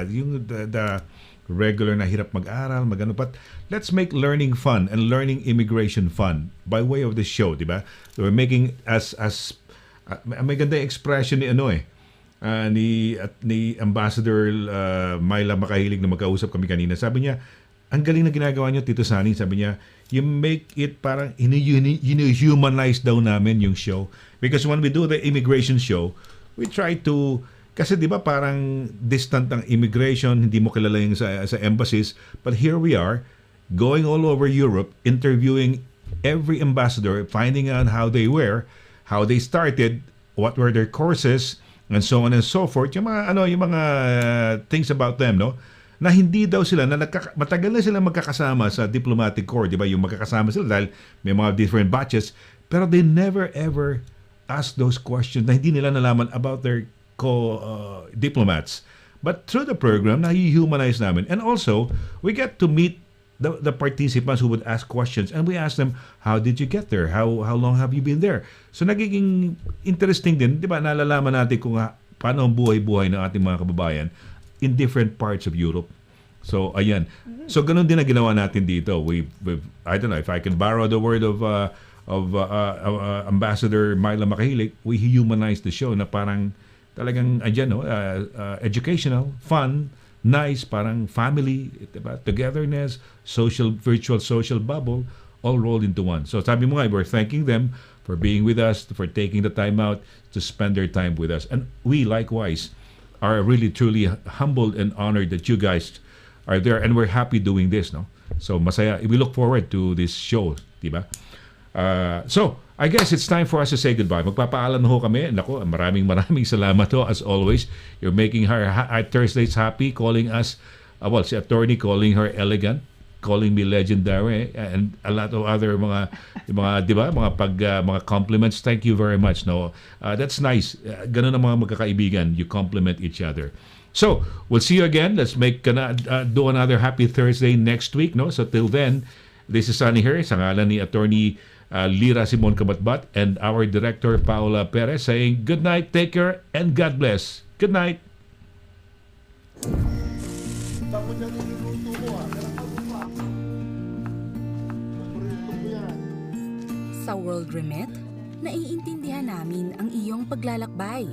yung the regular na hirap mag-aral, but let's make learning fun and learning immigration fun by way of the show, 'di ba? We're making as may ganda yung expression ni ni Ambassador Myla Makahilig na magkausap kami kanina. Sabi niya, ang galing na ginagawa niyo, Tito Sunny, sabi niya, you make it parang humanize daw namin yung show. Because when we do the immigration show, we try to, kasi di ba parang distant ang immigration, hindi mo kilala yung sa embassies, but here we are, going all over Europe, interviewing every ambassador, finding out how they were, how they started, what were their courses, and so on and so forth. Yung mga things about them, no? Na hindi daw sila, matagal na sila magkakasama sa diplomatic corps, di ba? Yung magkakasama sila dahil may mga different batches, pero they never ever ask those questions na hindi nila nalaman about their diplomats. But through the program, na-humanize namin. And also, we get to meet the participants who would ask questions, and we ask them, how did you get there? How long have you been there? So nagiging interesting din, di ba? Nalalaman natin kung paano ang buhay-buhay ng ating mga kababayan in different parts of Europe. So, ayan. So, ganun din na ginawa natin dito. We've I don't know if I can borrow the word of Ambassador Myla Makahilik, we humanize the show na parang talagang, educational, fun, nice, parang family, diba? Togetherness, virtual social bubble, all rolled into one. So, sabi mo nga, we're thanking them for being with us, for taking the time out to spend their time with us. And we, likewise, are really, truly humbled and honored that you guys are there, and we're happy doing this, no? So masaya. We look forward to this show, diba? So I guess it's time for us to say goodbye. Magpapaalam na ho kami. Nako, maraming salamat ho as always. You're making our Thursdays happy, calling us, si attorney calling her elegant, calling me legendary, and a lot of other mga diba, mga compliments. Thank you very much. No, that's nice. Ganun ang mga magkakaibigan. You compliment each other. So, we'll see you again. Let's do another happy Thursday next week, no? So, till then, this is Sonny here, sa ngalan ni Attorney LIRA SIMON-CABATBAT and our Director Paula Perez saying good night, take care, and God bless. Good night. Sa World Remit, naiintindihan namin ang iyong paglalakbay.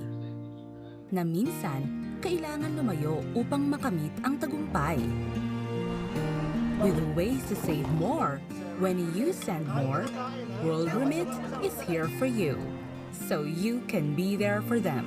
Na minsan, kailangan lumayo upang makamit ang tagumpay. With ways to save more, when you send more, World Remit is here for you, so you can be there for them.